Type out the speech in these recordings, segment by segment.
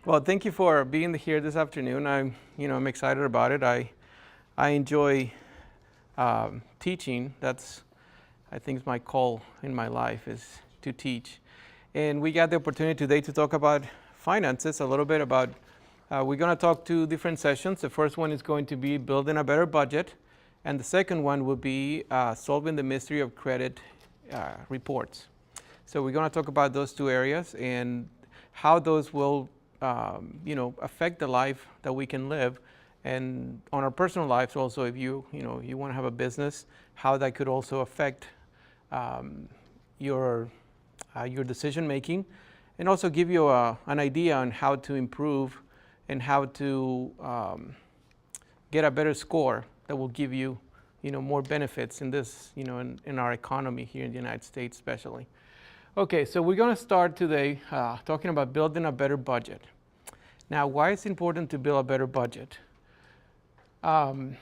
Well, thank you for being here this afternoon. I'm excited about it. I enjoy teaching. That's, I think, is my call in my life is to teach. And we got the opportunity today to talk about finances a little bit about. We're going to talk two different sessions. The first one is going to be building a better budget, and the second one will be solving the mystery of credit reports. So we're going to talk about those two areas and how those will, affect the life that we can live, and on our personal lives also. If you want to have a business, how that could also affect your decision making, and also give you an idea on how to improve and how to get a better score that will give you, more benefits in this, in our economy here in the United States, especially. Okay, so we're going to start today talking about building a better budget. Now, why is it important to build a better budget? We're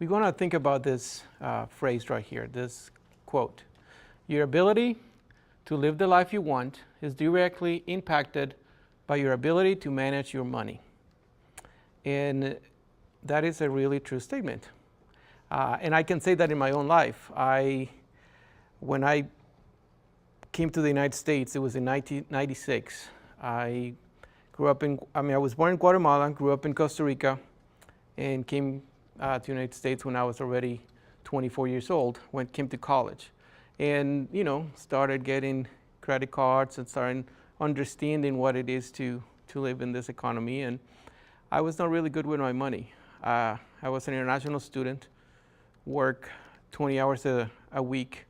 going to think about this phrase right here, this quote. Your ability to live the life you want is directly impacted by your ability to manage your money. And that is a really true statement. And I can say that in my own life. When I came to the United States, it was in 1996. I was born in Guatemala, grew up in Costa Rica, and came to the United States when I was already 24 years old, came to college. And, started getting credit cards and started understanding what it is to live in this economy. And I was not really good with my money. I was an international student, work 20 hours a week,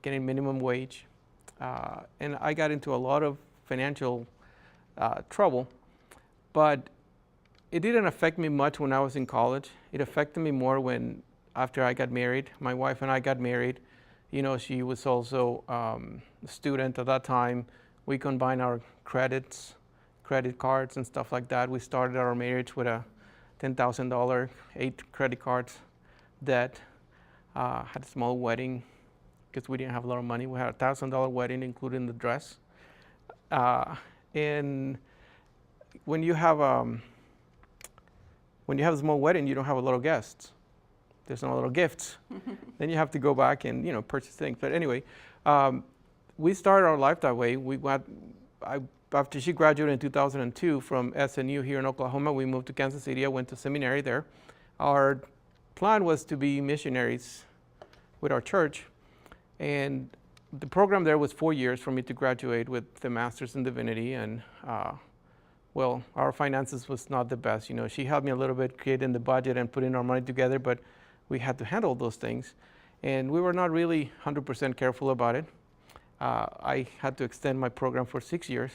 getting minimum wage. And I got into a lot of financial trouble, but it didn't affect me much when I was in college. It affected me more after I got married. My wife and I got married. She was also a student at that time. We combined our credit cards and stuff like that. We started our marriage with a $10,000, 8 credit cards debt. Had a small wedding because we didn't have a lot of money. We had a $1,000 wedding, including the dress. And when you have a small wedding, you don't have a lot of guests. There's not a lot of gifts. Then you have to go back and purchase things. But anyway, we started our life that way. After she graduated in 2002 from SNU here in Oklahoma, we moved to Kansas City. I went to seminary there. Our plan was to be missionaries with our church. And the program there was 4 years for me to graduate with the master's in divinity. And our finances was not the best. She helped me a little bit creating the budget and putting our money together, but we had to handle those things. And we were not really 100% careful about it. I had to extend my program for 6 years.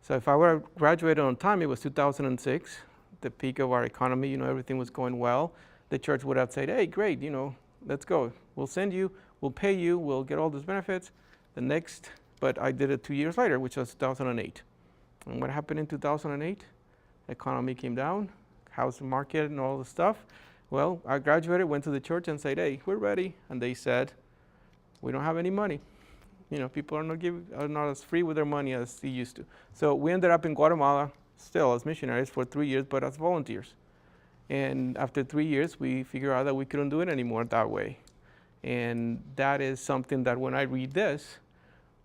So if I were graduated on time, it was 2006, the peak of our economy. Everything was going well. The church would have said, hey, great, let's go. We'll send you. We'll pay you, we'll get all those benefits. But I did it 2 years later, which was 2008. And what happened in 2008? The economy came down, housing market and all the stuff. Well, I graduated, went to the church and said, hey, we're ready. And they said, we don't have any money. People are not as free with their money as they used to. So we ended up in Guatemala still as missionaries for 3 years, but as volunteers. And after 3 years, we figured out that we couldn't do it anymore that way. And that is something that when I read this,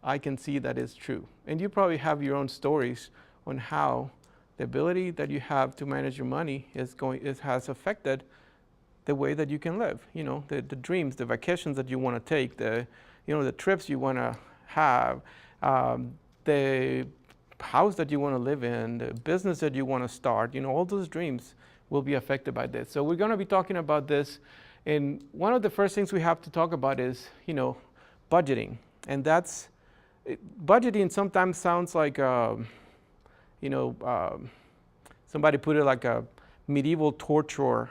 I can see that is true. And you probably have your own stories on how the ability that you have to manage your money has affected the way that you can live. The dreams, the vacations that you want to take, the trips you want to have, the house that you want to live in, the business that you want to start. All those dreams will be affected by this. So we're going to be talking about this. And one of the first things we have to talk about is, budgeting. And budgeting sometimes sounds like, somebody put it like a medieval torture,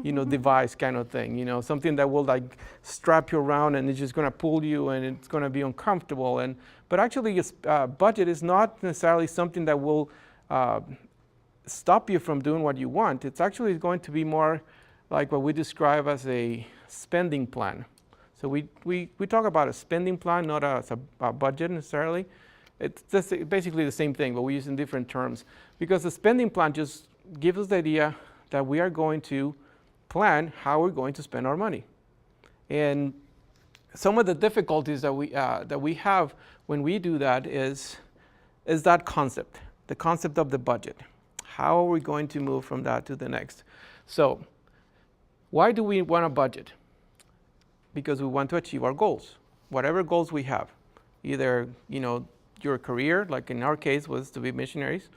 device kind of thing, something that will like strap you around and it's just going to pull you and it's going to be uncomfortable. But actually, budget is not necessarily something that will stop you from doing what you want. It's actually going to be more like what we describe as a spending plan. So we talk about a spending plan, not as a budget necessarily. It's just basically the same thing, but we use in different terms. Because the spending plan just gives us the idea that we are going to plan how we're going to spend our money. And some of the difficulties that we have when we do that is that concept, the concept of the budget. How are we going to move from that to the next? So why do we want a budget? Because we want to achieve our goals, whatever goals we have. Either, your career, like in our case was to be missionaries,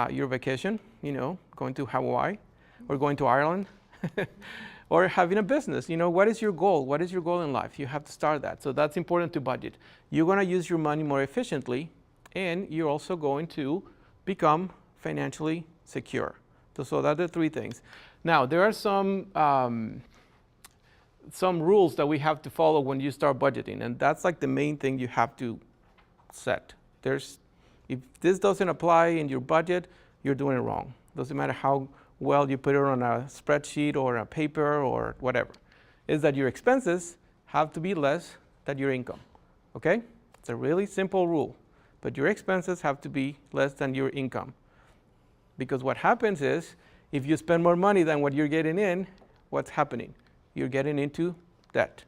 your vacation, going to Hawaii or going to Ireland, or having a business. What is your goal? What is your goal in life? You have to start that. So that's important to budget. You're going to use your money more efficiently, and you're also going to become financially secure. So that are the three things. Now, there are some rules that we have to follow when you start budgeting, and that's like the main thing you have to set. If this doesn't apply in your budget, you're doing it wrong. Doesn't matter how well you put it on a spreadsheet or a paper or whatever. Is that your expenses have to be less than your income. Okay? It's a really simple rule. But your expenses have to be less than your income. Because what happens is, if you spend more money than what you're getting in, what's happening? You're getting into debt.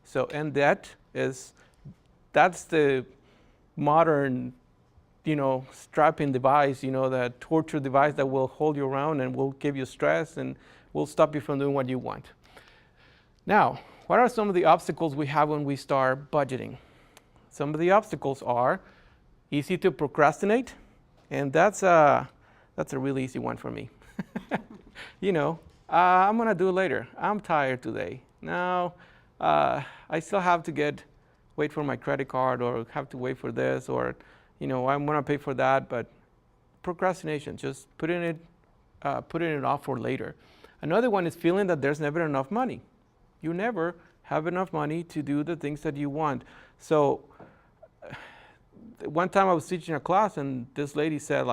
So, and debt that's the modern, strapping device, that torture device that will hold you around and will give you stress and will stop you from doing what you want. Now, what are some of the obstacles we have when we start budgeting? Some of the obstacles are easy to procrastinate, and that's a really easy one for me. I'm going to do it later. I'm tired today. Now, I still have to wait for my credit card, or have to wait for this, or, I'm going to pay for that. But procrastination, just putting it off for later. Another one is feeling that there's never enough money. You never have enough money to do the things that you want. So one time I was teaching a class, and this lady said,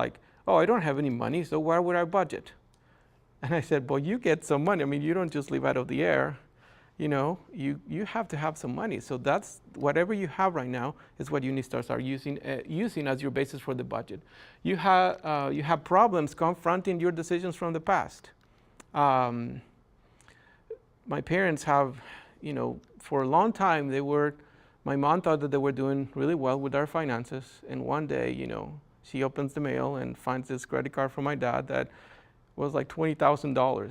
oh, I don't have any money, so why would I budget? And I said, well, you get some money. I mean, you don't just live out of the air. You have to have some money. So that's whatever you have right now is what you need to start using as your basis for the budget. You have problems confronting your decisions from the past. My parents have, for a long time, my mom thought that they were doing really well with our finances. And one day, she opens the mail and finds this credit card from my dad that was like $20,000.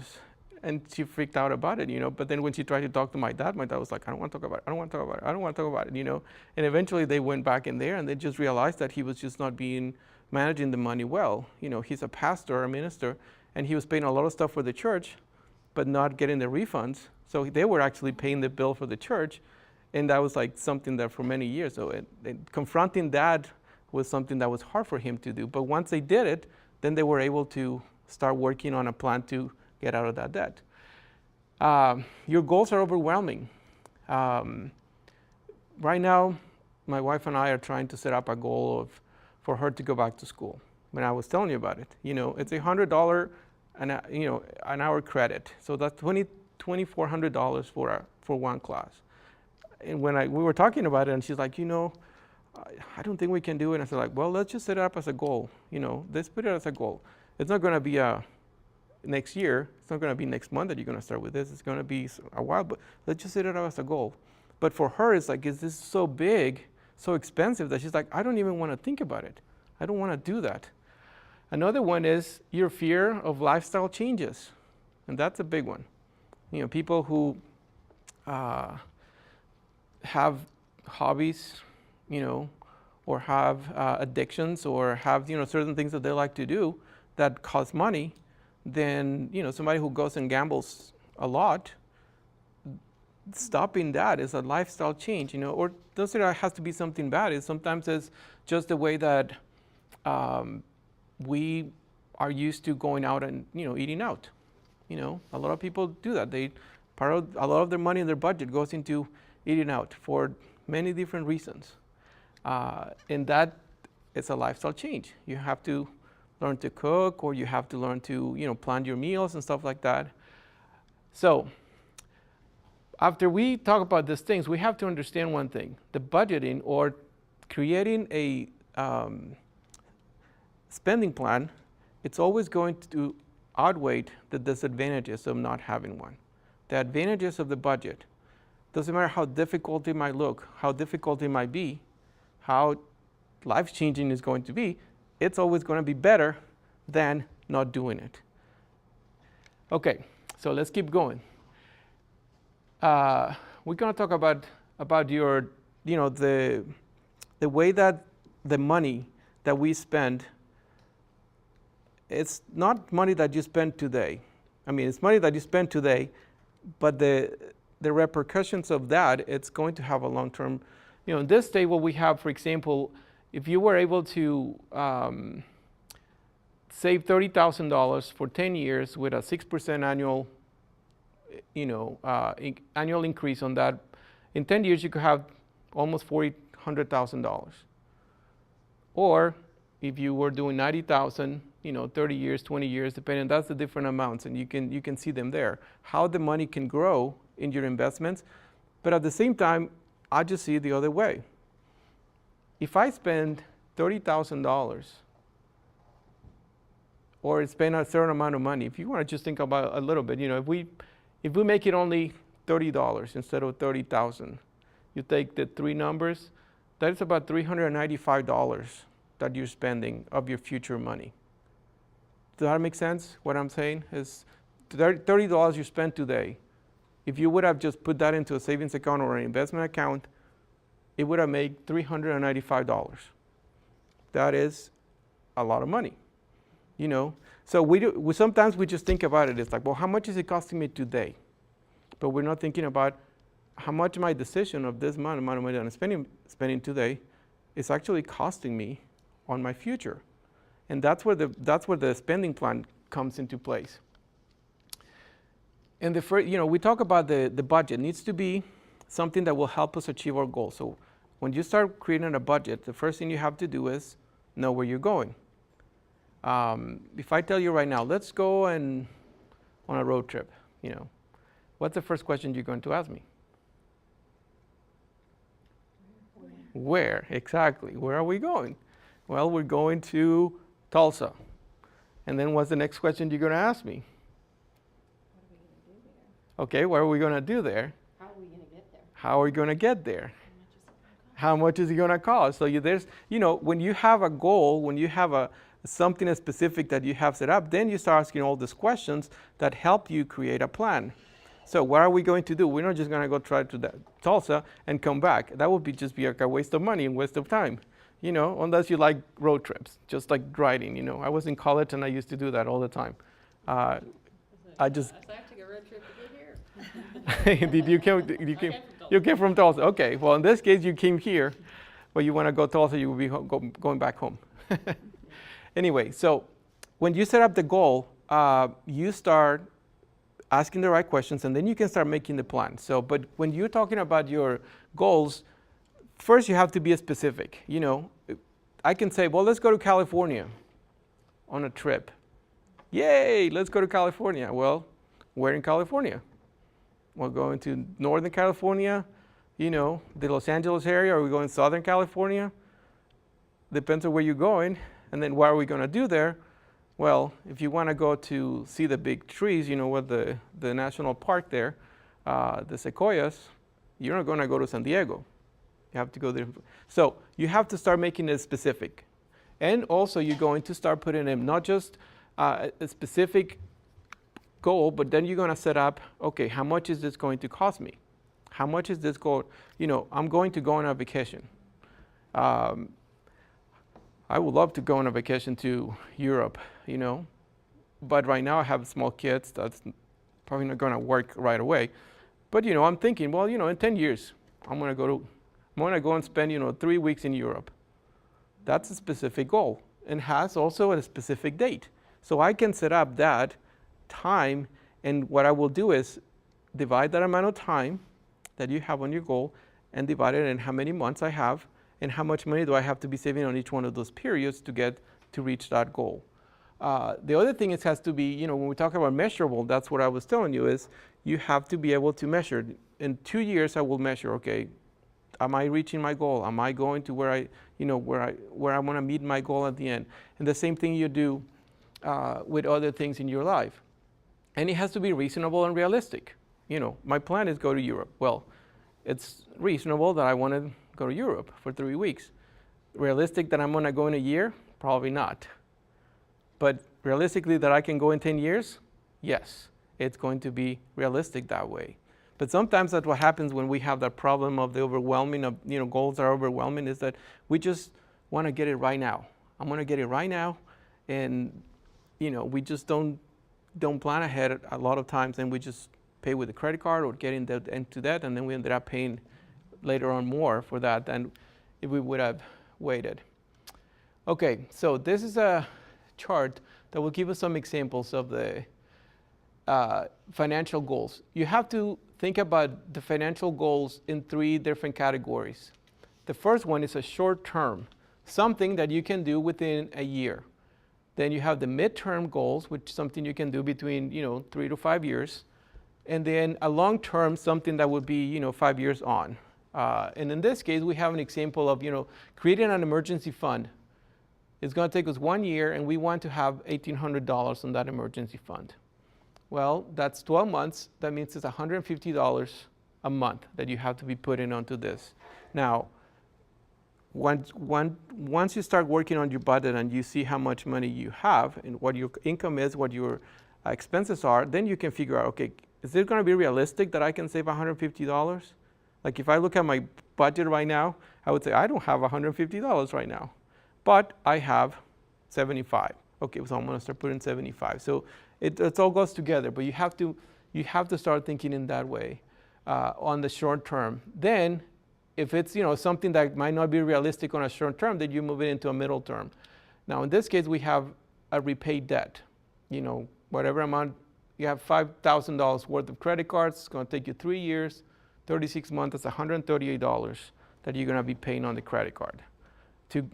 And she freaked out about it, But then when she tried to talk to my dad was like, I don't want to talk about it. I don't want to talk about it. I don't want to talk about it, And eventually they went back in there, and they just realized that he was just not managing the money well. He's a pastor, a minister, and he was paying a lot of stuff for the church, but not getting the refunds. So they were actually paying the bill for the church. And that was like something that for many years. So confronting that was something that was hard for him to do. But once they did it, then they were able to start working on a plan to get out of that debt. Your goals are overwhelming. Right now, my wife and I are trying to set up a goal for her to go back to school. When I was telling you about it, it's $100 an hour credit. So that's $2,400 for one class. And when we were talking about it, and she's like, I don't think we can do it. And I said, well, let's just set it up as a goal. Let's put it as a goal. It's not going to be next year. It's not going to be next month that you're going to start with this. It's going to be a while, but let's just set it up as a goal. But for her, it's like, is this so big, so expensive, that she's like, I don't even want to think about it. I don't want to do that. Another one is your fear of lifestyle changes. And that's a big one. People who have hobbies, or have addictions, or have, certain things that they like to do that cost money, then, somebody who goes and gambles a lot, stopping that is a lifestyle change, or doesn't it have to be something bad. Sometimes it's just the way that we are used to going out and, eating out. A lot of people do that. A lot of their money in their budget goes into eating out for many different reasons. And that is a lifestyle change. You have to learn to cook, or you have to learn to, plan your meals and stuff like that. So after we talk about these things, we have to understand one thing. The budgeting, or creating a spending plan, it's always going to outweigh the disadvantages of not having one. The advantages of the budget, doesn't matter how difficult it might look, how difficult it might be, how life-changing it's going to be, it's always going to be better than not doing it. Okay, so let's keep going. We're going to talk about your, the way that the money that we spend, it's not money that you spend today. I mean, it's money that you spend today, but the repercussions of that, it's going to have a long-term, in this table we have, for example, if you were able to save $30,000 for 10 years with a 6% annual, annual increase on that, in 10 years you could have almost $100,000. Or if you were doing 90,000, 30 years, 20 years, depending, that's the different amounts, and you can see them there. How the money can grow in your investments, but at the same time, I just see it the other way. If I spend $30,000 or spend a certain amount of money, if you want to just think about a little bit, if we make it only $30 instead of $30,000, you take the three numbers, that's about $395 that you're spending of your future money. Does that make sense? What I'm saying is $30 you spend today. If you would have just put that into a savings account or an investment account, it would have made $395. That is a lot of money, So sometimes we just think about it. It's like, well, how much is it costing me today? But we're not thinking about how much my decision of this amount of money that I'm spending today is actually costing me on my future. And that's where the spending plan comes into place. And we talk about the budget. It needs to be something that will help us achieve our goals. So when you start creating a budget, the first thing you have to do is know where you're going. If I tell you right now, let's go on a road trip, what's the first question you're going to ask me? Where? Exactly. Where are we going? Well, we're going to Tulsa. And then what's the next question you're going to ask me? Okay, what are we going to do there? How are we going to get there? How are we going to get there? How much is it going to cost? So when you have a goal, when you have something specific that you have set up, then you start asking all these questions that help you create a plan. So what are we going to do? We're not just going to go try to Tulsa and come back. That would just be like a waste of money and waste of time, unless you like road trips, just like riding. I was in college and I used to do that all the time. I have to go road trip to get here. You came from Tulsa. Okay, well in this case you came here, but you want to go to Tulsa, you will be going back home. Anyway, so when you set up the goal, you start asking the right questions, and then you can start making the plan. But when you're talking about your goals, first you have to be specific. I can say, well, let's go to California on a trip. Yay, let's go to California. Well, where in California? We're going to Northern California, the Los Angeles area, or we're going to Southern California. Depends on where you're going. And then what are we going to do there? Well, if you want to go to see the big trees, with the national park there, the sequoias, you're not going to go to San Diego. You have to go there. So you have to start making it specific. And also you're going to start putting in not just a specific goal, but then you're going to set up, okay, how much is this going to cost me? How much is this goal? I'm going to go on a vacation. I would love to go on a vacation to Europe, but right now I have small kids. That's probably not going to work right away. But, I'm thinking, well, in 10 years, I'm going to go and spend, 3 weeks in Europe. That's a specific goal and has also a specific date. So I can set up that time, and what I will do is divide that amount of time that you have on your goal and divide it in how many months I have and how much money do I have to be saving on each one of those periods to reach that goal. The other thing it has to be, when we talk about measurable, that's what I was telling you, is you have to be able to measure. In 2 years, I will measure, okay, Am I reaching my goal? Am I going to where I want to meet my goal at the end? And the same thing you do with other things in your life. And it has to be reasonable and realistic. My plan is go to Europe. Well, it's reasonable that I want to go to Europe for 3 weeks. Realistic that I'm going to go in a year? Probably not. But realistically that I can go in 10 years? Yes, it's going to be realistic that way. But sometimes that's what happens when we have that problem of the overwhelming of, goals that are overwhelming, is that we just want to get it right now. I'm going to get it right now. And, we just don't plan ahead a lot of times, and we just pay with a credit card or get into debt, and then we ended up paying later on more for that than if we would have waited. Okay, so this is a chart that will give us some examples of the financial goals. You have to think about the financial goals in 3 different categories. The first one is a short term, something that you can do within a year. Then you have the midterm goals, which is something you can do between 3 to 5 years. And then a long term, something that would be 5 years on. And in this case, we have an example of creating an emergency fund. It's going to take us 1 year, and we want to have $1,800 on that emergency fund. Well, that's 12 months. That means it's $150 a month that you have to be putting onto this. Now, once you start working on your budget and you see how much money you have and what your income is, what your expenses are, then you can figure out, okay, is it going to be realistic that I can save $150? Like if I look at my budget right now, I would say I don't have $150 right now, but I have 75. Okay, so I'm going to start putting 75. So it all goes together, but you have to start thinking in that way on the short term. Then, if it's something that might not be realistic on a short term, then you move it into a middle term. Now, in this case, we have a repaid debt. Whatever amount you have, $5,000 worth of credit cards. It's going to take you 3 years, 36 months. That's $138 that you're going to be paying on the credit card to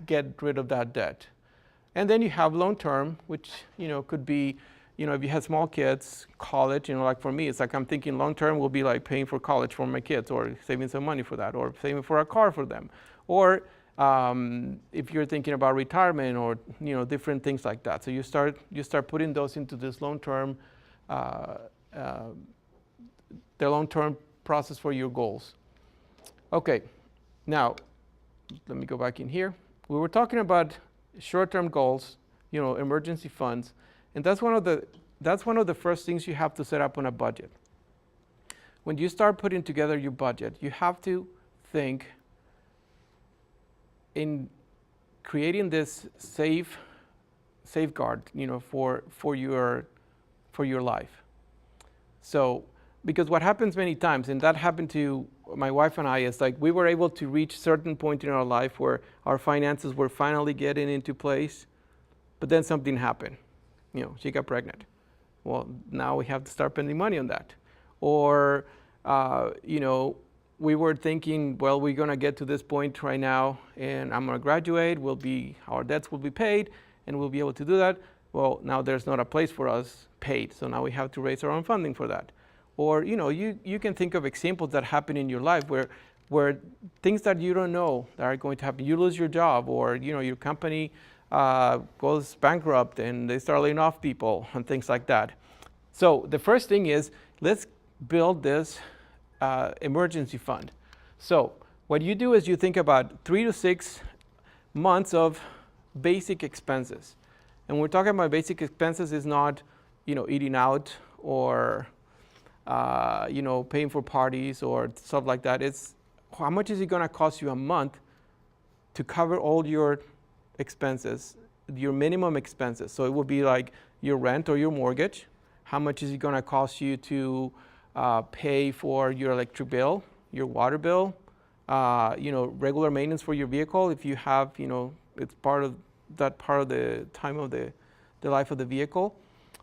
get rid of that debt. And then you have long term, which could be if you have small kids, college, like for me, it's like I'm thinking long term will be like paying for college for my kids, or saving some money for that, or saving for a car for them, or if you're thinking about retirement, or different things like that. So you start putting those into this long term, the long term process for your goals. Okay, now let me go back in here. We were talking about short-term goals, emergency funds, and that's one of the first things you have to set up on a budget. When you start putting together your budget, you have to think in creating this safeguard, for your life. So, because what happens many times, and that happened to my wife and I, is like we were able to reach certain point in our life where our finances were finally getting into place, but then something happened. She got pregnant. Well, now we have to start spending money on that. Or, we were thinking, well, we're going to get to this point right now, and I'm going to graduate. Our debts will be paid, and we'll be able to do that. Well, now there's not a place for us paid, so now we have to raise our own funding for that. Or, you can think of examples that happen in your life where things that you don't know that are going to happen. You lose your job, or, your company goes bankrupt and they start laying off people and things like that. So the first thing is, let's build this emergency fund. So what you do is you think about 3 to 6 months of basic expenses. And we're talking about basic expenses is not, eating out or paying for parties or stuff like that. It's how much is it going to cost you a month to cover all your expenses, your minimum expenses. So it would be like your rent or your mortgage. How much is it going to cost you to pay for your electric bill, your water bill, regular maintenance for your vehicle if you have, it's part of the time of the life of the vehicle.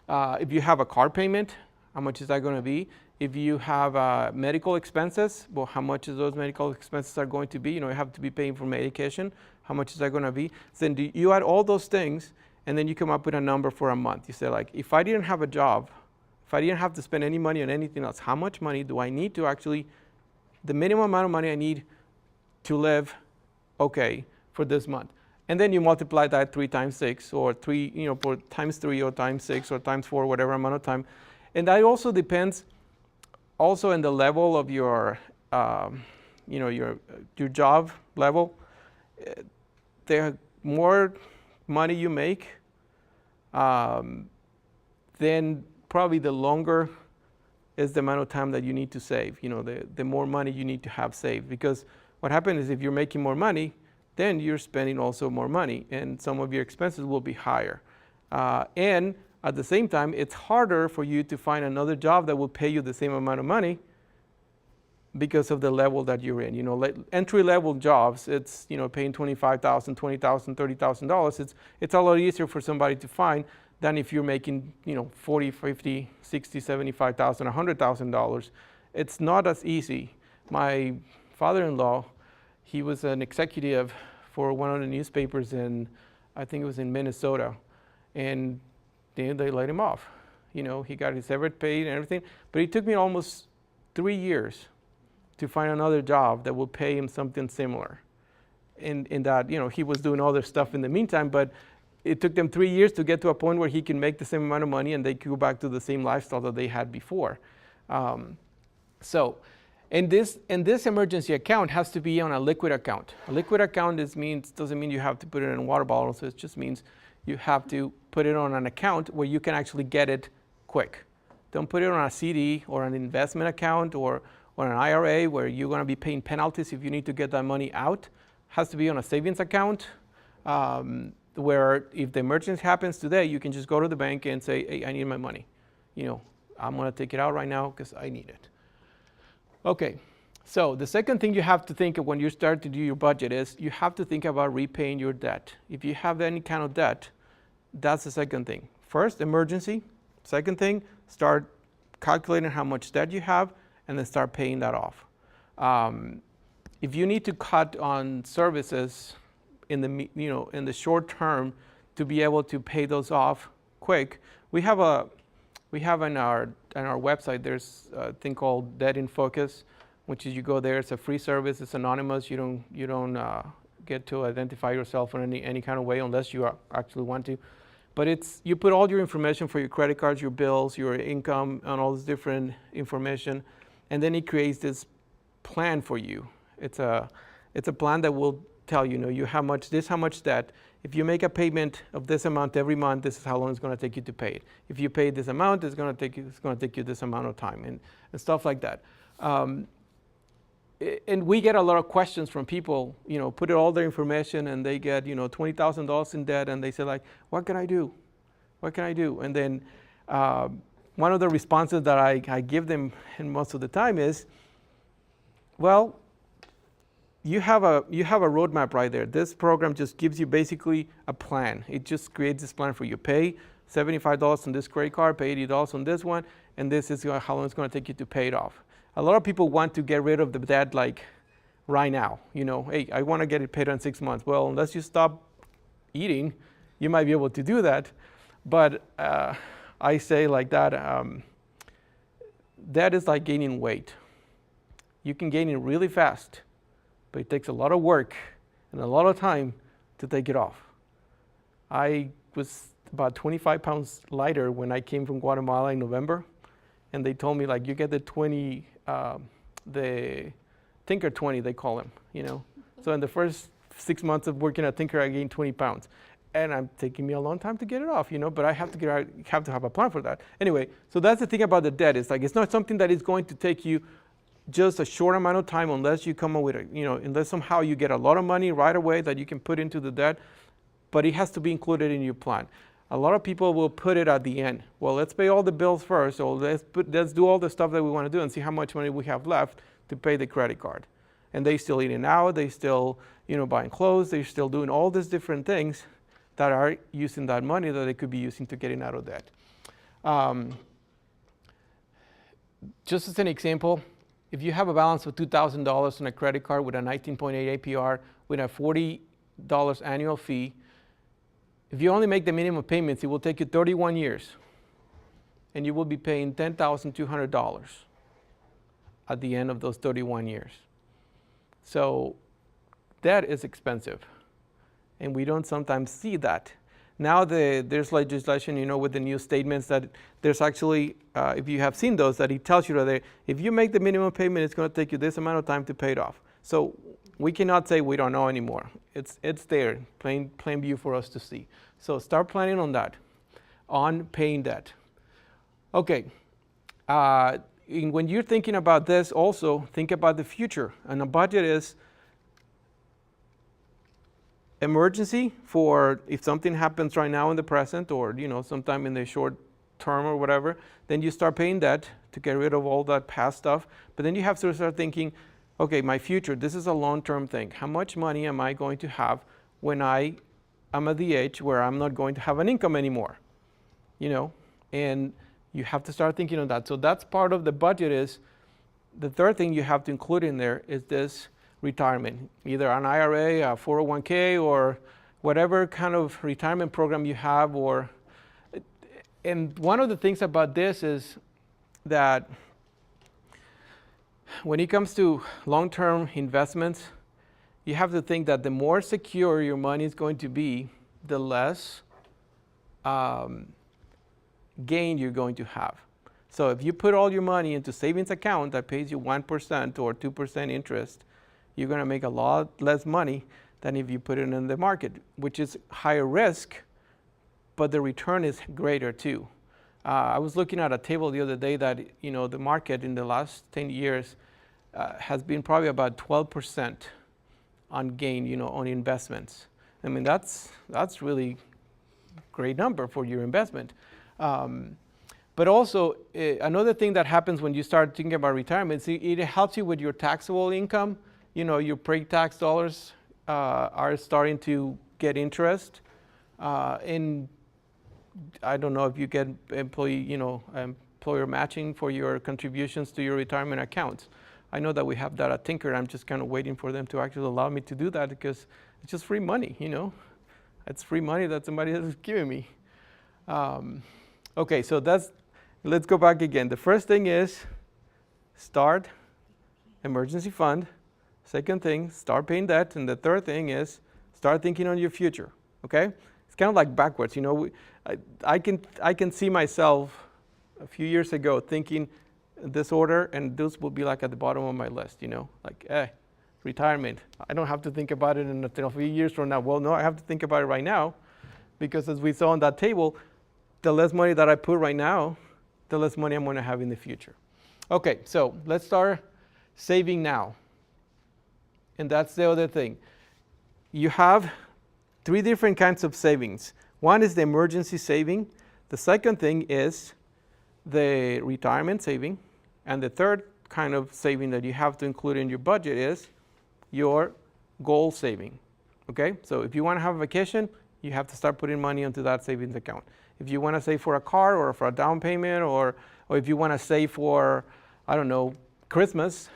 If you have a car payment, how much is that going to be? If you have medical expenses, well, how much is those medical expenses are going to be? You have to be paying for medication. How much is that going to be? So then you add all those things, and then you come up with a number for a month. You say, like, if I didn't have a job, if I didn't have to spend any money on anything else, how much money do I need to actually the minimum amount of money I need to live okay for this month. And then you multiply that 3 times 6 or 3, for times 3 or times 6 or times 4, whatever amount of time. And that also depends also in the level of your, your job level. The more money you make, then probably the longer is the amount of time that you need to save. The more money you need to have saved. Because what happens is if you're making more money, then you're spending also more money, and some of your expenses will be higher. And at the same time, it's harder for you to find another job that will pay you the same amount of money because of the level that you're in. Entry-level jobs, it's paying $25,000, $20,000, $30,000. It's a lot easier for somebody to find than if you're making $40,000, $50,000, $60,000, $75,000, $100,000. It's not as easy. My father-in-law, he was an executive for one of the newspapers I think it was in Minnesota, and then they let him off. He got his severance paid and everything, but it took me almost 3 years to find another job that will pay him something similar. In that, he was doing other stuff in the meantime, but it took them 3 years to get to a point where he can make the same amount of money and they could go back to the same lifestyle that they had before. And this emergency account has to be on a liquid account. A liquid account doesn't mean you have to put it in a water bottle. So it just means you have to put it on an account where you can actually get it quick. Don't put it on a CD or an investment account or an IRA where you're going to be paying penalties if you need to get that money out. It has to be on a savings account where if the emergency happens today, you can just go to the bank and say, hey, I need my money. I'm going to take it out right now because I need it. Okay, so the second thing you have to think of when you start to do your budget is you have to think about repaying your debt. If you have any kind of debt, that's the second thing. First, emergency. Second thing, start calculating how much debt you have and then start paying that off. If you need to cut on services in the short term to be able to pay those off quick, we have on our website, there's a thing called Debt in Focus, which is you go there, it's a free service, it's anonymous, you don't get to identify yourself in any kind of way unless you actually want to. But you put all your information for your credit cards, your bills, your income, and all this different information, and then it creates this plan for you. It's a plan that will tell you how much debt. If you make a payment of this amount every month, this is how long it's going to take you to pay it. If you pay this amount, it's going to take you this amount of time, and stuff like that. And we get a lot of questions from people, put all their information and they get, $20,000 in debt, and they say like, what can I do? What can I do? And then one of the responses that I give them, and most of the time, is, well, you have a roadmap right there. This program just gives you basically a plan. It just creates this plan for you. Pay $75 on this credit card, pay $80 on this one, and this is how long it's going to take you to pay it off. A lot of people want to get rid of the debt like right now. Hey, I want to get it paid in 6 months. Well, unless you stop eating, you might be able to do that. But I say like that, debt is like gaining weight. You can gain it really fast, but it takes a lot of work and a lot of time to take it off. I was about 25 pounds lighter when I came from Guatemala in November, and they told me like you get the Tinker 20, they call them, So in the first 6 months of working at Tinker, I gained 20 pounds, and it's taking me a long time to get it off, But I have to have a plan for that. Anyway, so that's the thing about the debt. It's like it's not something that is going to take you just a short amount of time unless you come up with unless somehow you get a lot of money right away that you can put into the debt, but it has to be included in your plan. A lot of people will put it at the end. Well, let's pay all the bills first, or let's do all the stuff that we want to do and see how much money we have left to pay the credit card. And they still eating out, they still buying clothes, they're still doing all these different things that are using that money that they could be using to getting out of debt. Just as an example, if you have a balance of $2,000 on a credit card with a 19.8 APR with a $40 annual fee, if you only make the minimum payments, it will take you 31 years, and you will be paying $10,200 at the end of those 31 years. So that is expensive, and we don't sometimes see that. Now there's legislation, with the new statements that there's actually, if you have seen those, that it tells you that if you make the minimum payment, it's going to take you this amount of time to pay it off. So we cannot say we don't know anymore. It's there, plain view for us to see. So start planning on that, on paying debt. Okay. When you're thinking about this, also think about the future. And a budget is emergency for if something happens right now in the present, or sometime in the short term or whatever. Then you start paying debt to get rid of all that past stuff. But then you have to start thinking, okay, my future, this is a long-term thing. How much money am I going to have when I'm at the age where I'm not going to have an income anymore? And you have to start thinking of that. So that's part of the budget. Is the third thing you have to include in there is this retirement, either an IRA, a 401k, or whatever kind of retirement program you have. And one of the things about this is that when it comes to long-term investments, you have to think that the more secure your money is going to be, the less gain you're going to have. So if you put all your money into savings account that pays you 1% or 2% interest, you're going to make a lot less money than if you put it in the market, which is higher risk, but the return is greater too. I was looking at a table the other day that the market in the last 10 years has been probably about 12% on gain, on investments. I mean, that's really great number for your investment. But also, another thing that happens when you start thinking about retirement, it helps you with your taxable income. Your pre-tax dollars are starting to get interest. And I don't know if you get employer matching for your contributions to your retirement accounts. I know that we have that at Tinker. I'm just kind of waiting for them to actually allow me to do that, because it's just free money, It's free money that somebody else is giving me. Okay, so let's go back again. The first thing is start emergency fund. Second thing, start paying debt. And the third thing is start thinking on your future, okay? It's kind of like backwards, I can see myself a few years ago thinking this order, and this will be like at the bottom of my list, like, retirement. I don't have to think about it in a few years from now. Well, no, I have to think about it right now, because as we saw on that table, the less money that I put right now, the less money I'm going to have in the future. Okay, so let's start saving now. And that's the other thing. You have 3 different kinds of savings. One is the emergency saving. The second thing is the retirement saving. And the third kind of saving that you have to include in your budget is your goal saving. Okay, so if you want to have a vacation, you have to start putting money into that savings account. If you want to save for a car or for a down payment, or if you want to save for, I don't know, Christmas,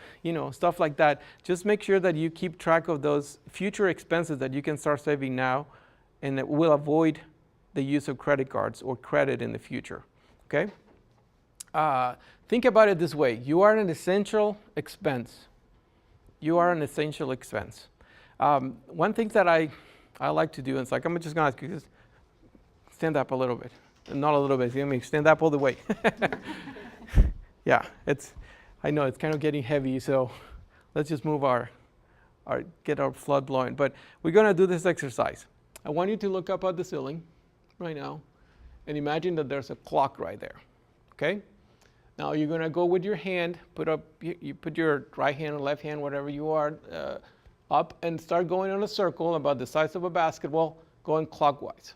stuff like that, just make sure that you keep track of those future expenses that you can start saving now, and it will avoid the use of credit cards or credit in the future, okay? Think about it this way. You are an essential expense. You are an essential expense. One thing that I like to do, and it's like, I'm just going to ask you this, stand up a little bit. Not a little bit, let me stand up all the way. Yeah, I know it's kind of getting heavy, so let's just move get our flood blowing. But we're going to do this exercise. I want you to look up at the ceiling right now and imagine that there's a clock right there, okay? Now you're going to go with your hand, you put your right hand or left hand, whatever you are, up and start going on a circle about the size of a basketball, going clockwise,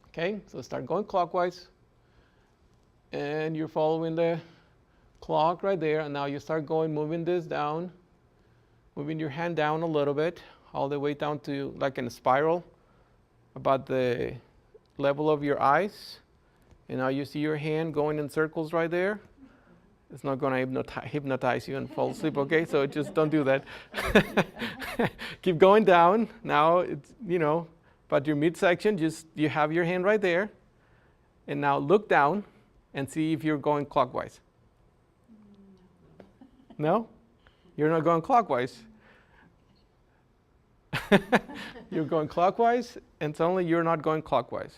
okay? So start going clockwise, and you're following the clock right there, and now you start going, moving this down, moving your hand down a little bit, all the way down to like in a spiral, about the level of your eyes. And now you see your hand going in circles right there. It's not going to hypnotize you and fall asleep, okay? So just don't do that. Keep going down. Now it's, about your midsection, you have your hand right there. And now look down and see if you're going clockwise. No? You're not going clockwise. You're going clockwise, and suddenly you're not going clockwise.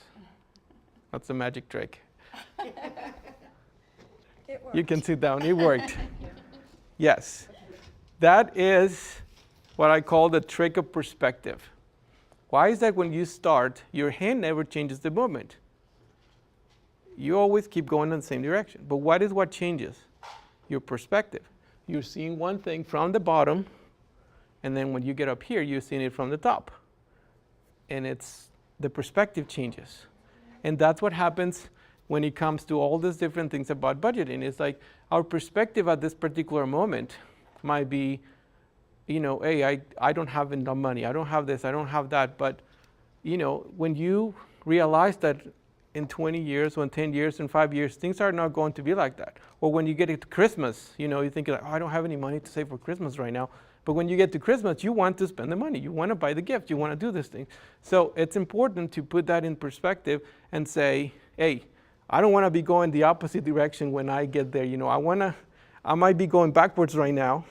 That's the magic trick. It works. You can sit down. It worked. Yes. That is what I call the trick of perspective. Why is that when you start, your hand never changes the movement? You always keep going in the same direction. But what changes? Your perspective. You're seeing one thing from the bottom, and then when you get up here, you're seeing it from the top. And the perspective changes. And that's what happens when it comes to all these different things about budgeting. It's like our perspective at this particular moment might be, hey, I don't have enough money. I don't have this. I don't have that. But, when you realize that in 20 years, or in 10 years, in 5 years, things are not going to be like that. Or when you get to Christmas, you think, like, I don't have any money to save for Christmas right now. But when you get to Christmas, you want to spend the money. You want to buy the gift. You want to do this thing. So it's important to put that in perspective and say, hey, I don't want to be going the opposite direction when I get there. I might be going backwards right now,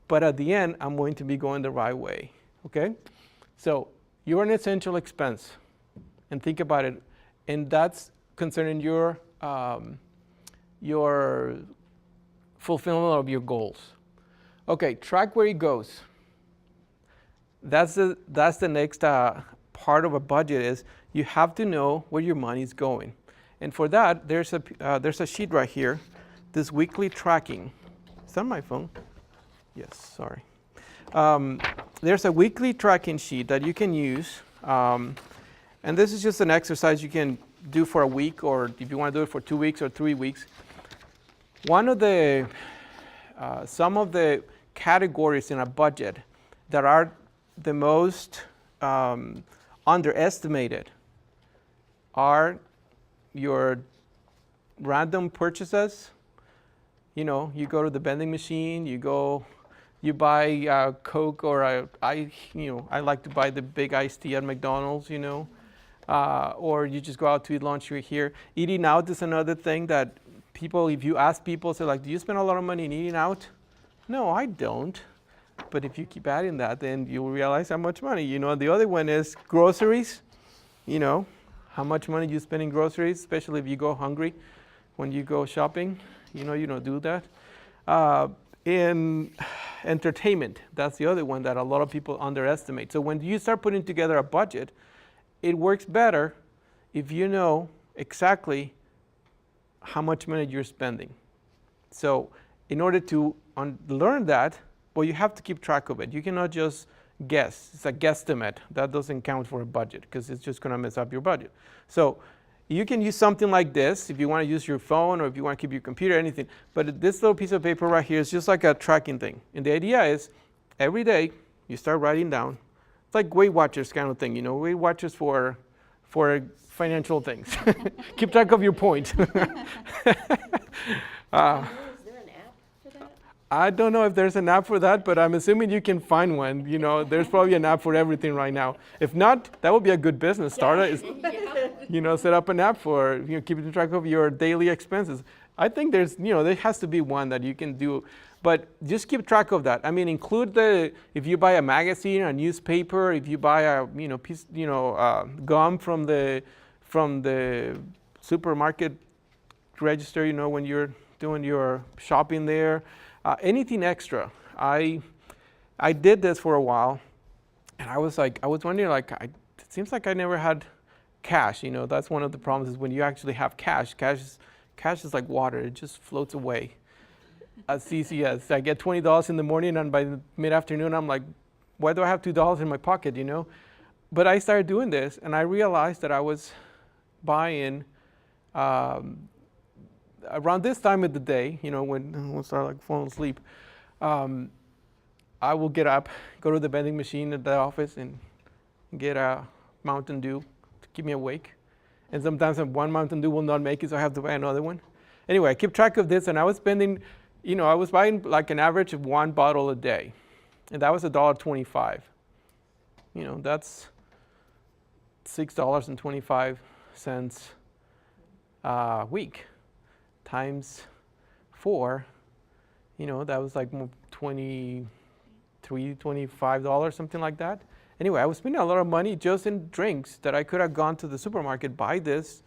but at the end, I'm going to be going the right way. Okay? So you're an essential expense, and think about it. And that's concerning your fulfillment of your goals. Okay, track where it goes. That's the next part of a budget is you have to know where your money is going. And for that, there's a sheet right here, this weekly tracking. Is that my phone? Yes, sorry. There's a weekly tracking sheet that you can use. And this is just an exercise you can do for a week, or if you want to do it for 2 weeks or 3 weeks. Some of the categories in a budget that are the most underestimated are your random purchases. You go to the vending machine, you buy Coke, or I like to buy the big iced tea at McDonald's, or you just go out to eat lunch here. Eating out is another thing that people, if you ask people, say like, do you spend a lot of money in eating out? No, I don't. But if you keep adding that, then you'll realize how much money. The other one is groceries. How much money you spend in groceries, especially if you go hungry when you go shopping. You don't do that. In entertainment, that's the other one that a lot of people underestimate. So when you start putting together a budget, it works better if you know exactly how much money you're spending. So in order to learn that, well, you have to keep track of it. You cannot just guess. It's a guesstimate. That doesn't count for a budget because it's just going to mess up your budget. So you can use something like this if you want to use your phone or if you want to keep your computer, anything. But this little piece of paper right here is just like a tracking thing. And the idea is every day you start writing down. It's like Weight Watchers kind of thing, Weight Watchers for financial things. Keep track of your point. Is there an app for that? I don't know if there's an app for that, but I'm assuming you can find one. There's probably an app for everything right now. If not, that would be a good business starter. Set up an app for keeping track of your daily expenses. I think there has to be one that you can do, but just keep track of that. I mean, include if you buy a magazine, a newspaper, if you buy a piece, gum from the supermarket register, when you're doing your shopping there. Anything extra. I did this for a while, and I was wondering, it seems like I never had cash. That's one of the problems is when you actually have cash. Cash is like water; it just floats away. As easy as I get $20 in the morning, and by the mid-afternoon, I'm like, why do I have $2 in my pocket? But I started doing this, and I realized that I was buying. Around this time of the day, when I start falling asleep, I will get up, go to the vending machine at the office, and get a Mountain Dew to keep me awake. And sometimes one Mountain Dew will not make it, so I have to buy another one. Anyway, I keep track of this, and I was spending, I was buying like an average of 1 bottle a day, and that was $1.25. That's $6.25 a week. Times 4, That was like $23, $25, something like that. Anyway, I was spending a lot of money just in drinks that I could have gone to the supermarket, buy this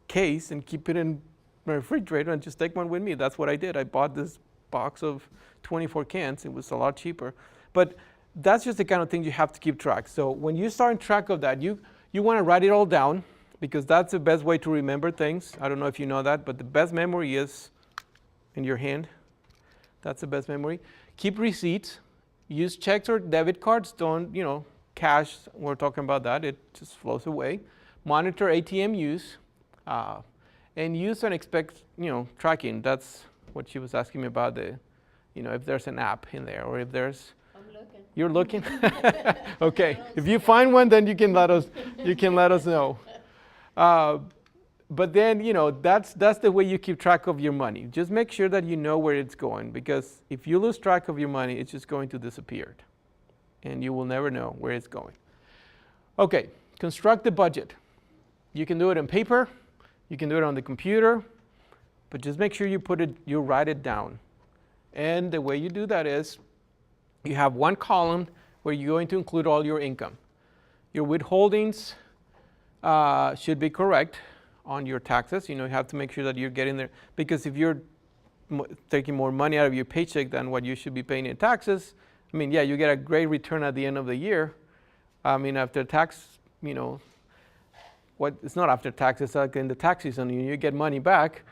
case and keep it in my refrigerator and just take one with me. That's what I did. I bought this box of 24 cans. It was a lot cheaper. But that's just the kind of thing you have to keep track. So when you start in track of that, you want to write it all down, because that's the best way to remember things. I don't know if you know that, but the best memory is in your hand. That's the best memory. Keep receipts. Use checks or debit cards. Don't, cash. We're talking about that. It just flows away. Monitor ATM use. And use and expect, tracking. That's what she was asking me about, if there's an app in there, or if there's. I'm looking. You're looking? Okay. If you find one, then you can let us know. But then, that's the way you keep track of your money. Just make sure that you know where it's going, because if you lose track of your money, it's just going to disappear, and you will never know where it's going. Okay, construct the budget. You can do it on paper, you can do it on the computer, but just make sure you write it down. And the way you do that is, you have one column where you're going to include all your income. Your withholdings should be correct on your taxes. You have to make sure that you're getting there, because if you're taking more money out of your paycheck than what you should be paying in taxes, you get a great return at the end of the year. After tax, it's not after tax, it's like in the tax season, you get money back.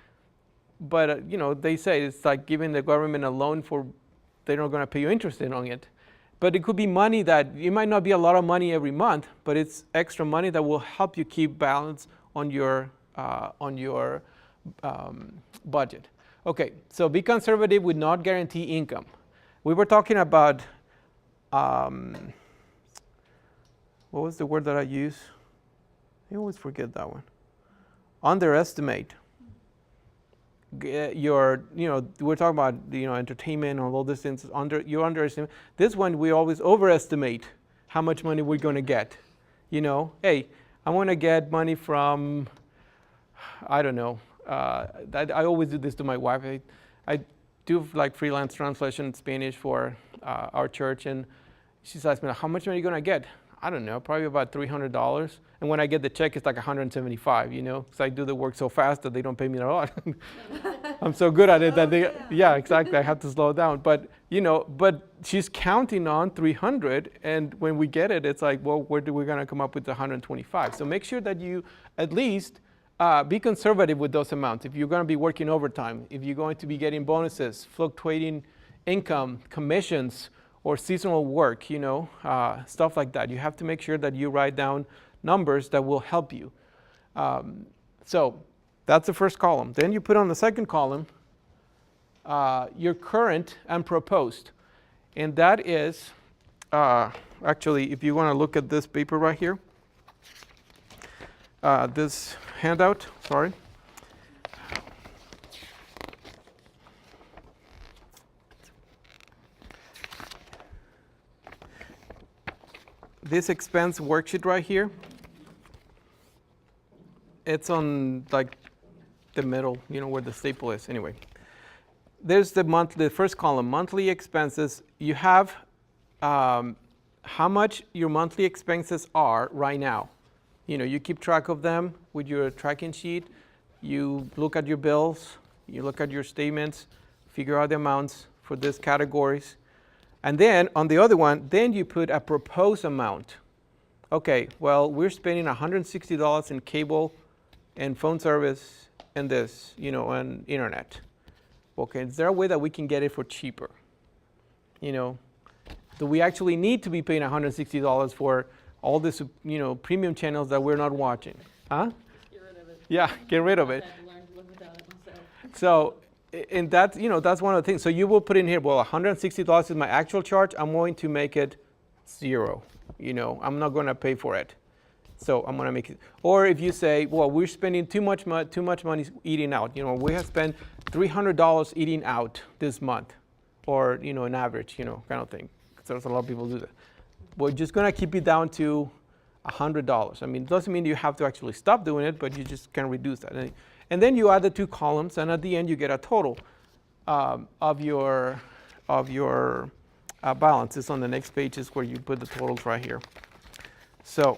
But, they say it's like giving the government a loan they're not going to pay you interest on it. But it could be money that, it might not be a lot of money every month, but it's extra money that will help you keep balance on your budget. Okay, so be conservative with not guarantee income. We were talking about, what was the word that I use? I always forget that one. Underestimate. We're talking about entertainment and all these things. You underestimate. This one we always overestimate how much money we're going to get. Hey, I want to get money from, I don't know. I always do this to my wife. I do like freelance translation in Spanish for our church, and she says, how much money are you going to get? I don't know, probably about $300. And when I get the check, it's like $175, because I do the work so fast that they don't pay me a lot. I'm so good at it that yeah, exactly, I have to slow down. But, but she's counting on 300, and when we get it, it's like, well, where do we going to come up with the 125? So make sure that you at least be conservative with those amounts. If you're going to be working overtime, if you're going to be getting bonuses, fluctuating income, commissions, or seasonal work, stuff like that. You have to make sure that you write down numbers that will help you. So that's the first column. Then you put on the second column your current and proposed. And that is, actually, if you want to look at this paper right here, this handout, sorry. This expense worksheet right here, it's on like the middle, where the staple is. Anyway, there's the first column, monthly expenses. You have how much your monthly expenses are right now. You keep track of them with your tracking sheet. You look at your bills, you look at your statements, figure out the amounts for these categories. And then on the other one, then you put a proposed amount. Okay, well, we're spending $160 in cable and phone service and this, and internet. Okay, is there a way that we can get it for cheaper? Do we actually need to be paying $160 for all this, premium channels that we're not watching? Huh? Get rid of it. Yeah, get rid of it. I've had to learn to live without it myself. So, and that's, that's one of the things. So you will put in here, well, $160 is my actual charge. I'm going to make it $0. I'm not going to pay for it. So I'm going to make it. Or if you say, well, we're spending too much money eating out. We have spent $300 eating out this month, or an average, kind of thing. Because there's a lot of people who do that. We're just going to keep it down to $100. It doesn't mean you have to actually stop doing it, but you just can reduce that. And then you add the two columns, and at the end you get a total. of your balance. It's on the next page is where you put the totals right here. So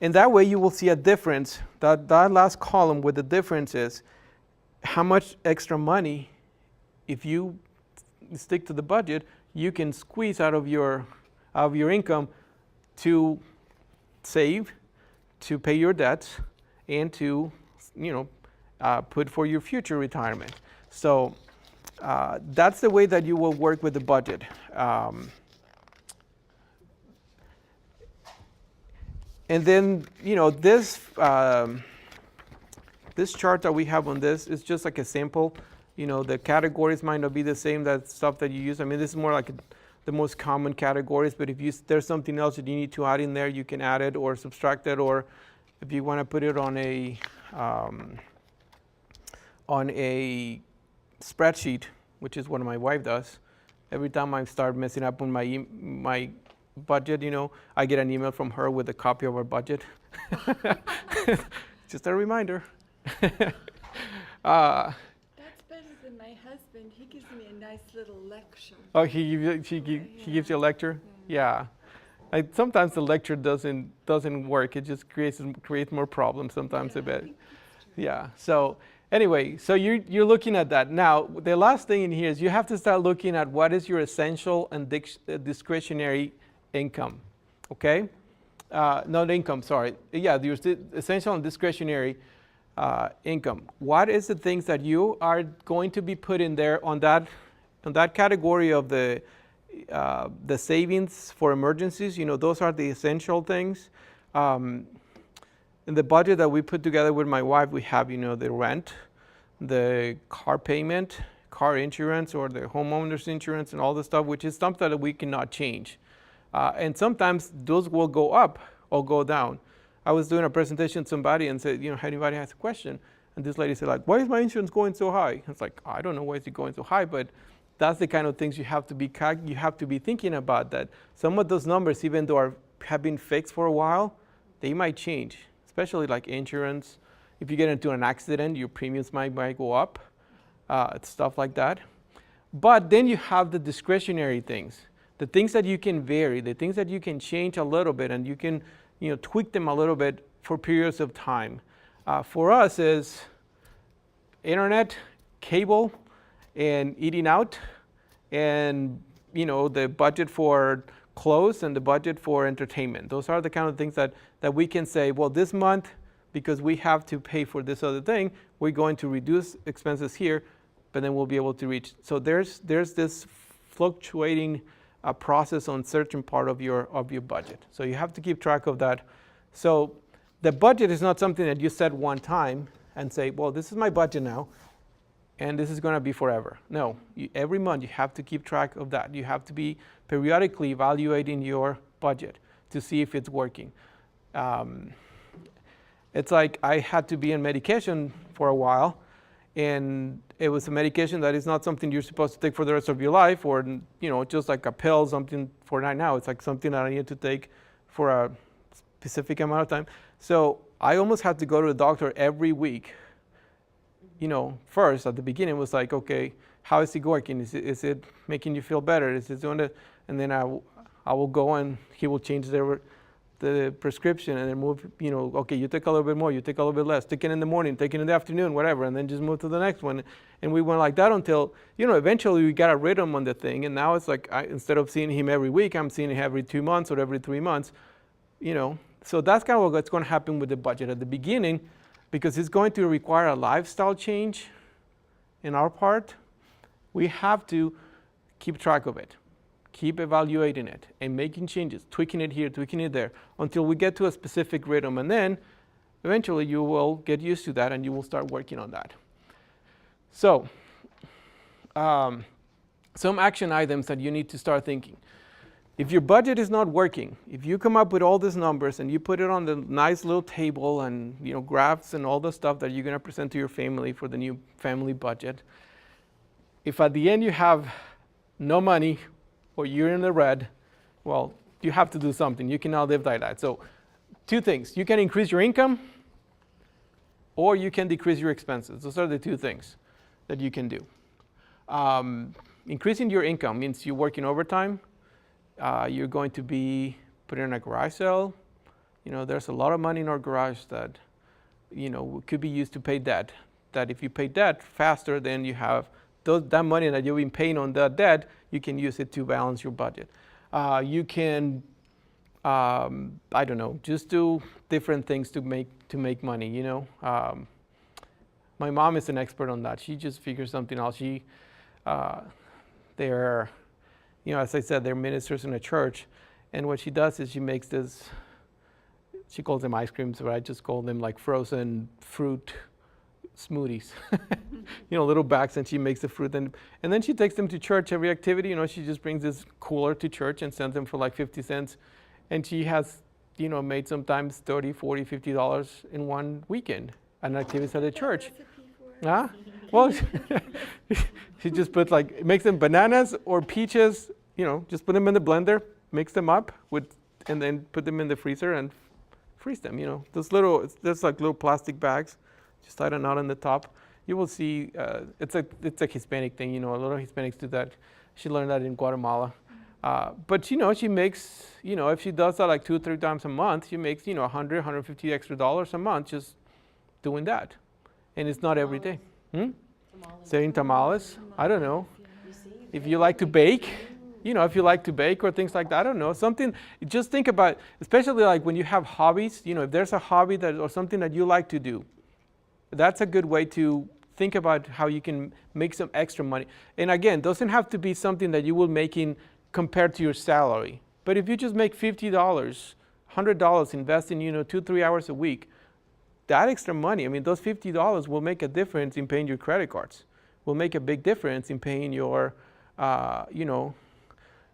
in that way you will see a difference. That last column with the difference is how much extra money, if you stick to the budget, you can squeeze out of your income to save, to pay your debts, and to put for your future retirement. So that's the way that you will work with the budget. And then this chart that we have on this is just like a sample. The categories might not be the same, that stuff that you use. I mean, this is more like the most common categories, but if there's something else that you need to add in there, you can add it or subtract it, or if you want to put it on a spreadsheet, which is what my wife does. Every time I start messing up on my budget, I get an email from her with a copy of our budget. Just a reminder. That's better than my husband. He gives me a nice little lecture. Oh, he gives you a lecture? Yeah. Sometimes the lecture doesn't work. It just creates more problems sometimes a bit. Yeah. So anyway, so you're looking at that. Now, the last thing in here is you have to start looking at what is your essential and discretionary income. Okay? Not income, sorry. Yeah, your essential and discretionary income. What is the things that you are going to be put in there on that category of the savings for emergencies? Those are the essential things. In the budget that we put together with my wife, we have the rent, the car payment, car insurance, or the homeowner's insurance, and all the stuff, which is something that we cannot change. And sometimes those will go up or go down. I was doing a presentation to somebody and said, anybody has a question? And this lady said, why is my insurance going so high? It's like, I don't know why it's going so high, but that's the kind of things you have to be thinking about, that some of those numbers, even though have been fixed for a while, they might change, especially like insurance. If you get into an accident, your premiums might go up, stuff like that. But then you have the discretionary things, the things that you can vary, the things that you can change a little bit, and you can tweak them a little bit for periods of time. For us is internet, cable, and eating out, and the budget for clothes and the budget for entertainment. Those are the kind of things that we can say, well, this month, because we have to pay for this other thing, we're going to reduce expenses here, but then we'll be able to reach. So there's this fluctuating process on certain part of your budget. So you have to keep track of that. So the budget is not something that you set one time and say, well, this is my budget now, and this is going to be forever. No, every month you have to keep track of that. You have to be periodically evaluating your budget to see if it's working. It's like I had to be on medication for a while, and it was a medication that is not something you're supposed to take for the rest of your life, or just like a pill, something for right now. It's like something that I need to take for a specific amount of time. So I almost had to go to the doctor every week. First at the beginning it was like, okay, how is it working? Is it making you feel better? Is it doing it? And then I will go and he will change the prescription and then move, okay, you take a little bit more, you take a little bit less, take it in the morning, take it in the afternoon, whatever, and then just move to the next one. And we went like that until, eventually we got a rhythm on the thing. And now it's like, instead of seeing him every week, I'm seeing him every 2 months or every 3 months, So that's kind of what's going to happen with the budget at the beginning, because it's going to require a lifestyle change in our part. We have to keep track of it, keep evaluating it, and making changes, tweaking it here, tweaking it there, until we get to a specific rhythm. And then eventually you will get used to that and you will start working on that. So some action items that you need to start thinking. If your budget is not working, if you come up with all these numbers and you put it on the nice little table and graphs and all the stuff that you're going to present to your family for the new family budget, if at the end you have no money or you're in the red, well, you have to do something. You cannot live like that. So 2 things. You can increase your income or you can decrease your expenses. Those are the 2 things that you can do. Increasing your income means you're working overtime. You're going to be putting in a garage sale. There's a lot of money in our garage that, could be used to pay debt. That if you pay debt faster, then you have that money that you've been paying on that debt, you can use it to balance your budget. You can, I don't know, just do different things to make money. My mom is an expert on that. She just figures something out. They're, as I said, they're ministers in a church, and what she does is she makes this. She calls them ice creams, but I just call them like frozen fruit smoothies. Little bags, and she makes the fruit, and then she takes them to church every activity. She just brings this cooler to church and sends them for like 50 cents, and she has, made sometimes $30, $40, $50 in one weekend on activities at the church. Huh? Well, she just puts makes them bananas or peaches. Just put them in the blender, mix them up and then put them in the freezer and freeze them. There's like little plastic bags. Just tie a knot on the top. You will see it's a Hispanic thing. A lot of Hispanics do that. She learned that in Guatemala. But she makes, if she does that like 2 or 3 times a month, she makes, $100, $150 extra dollars a month just doing that. And it's not every day. Selling tamales. I don't know. If you like to bake, if you like to bake or things like that, I don't know. Something, just think about, especially like when you have hobbies, if there's a hobby or something that you like to do, that's a good way to think about how you can make some extra money. And again, doesn't have to be something that you will making compared to your salary. But if you just make $50, $100, invest in 2-3 hours a week, that extra money, those $50 will make a difference in paying your credit cards. Will make a big difference in paying your,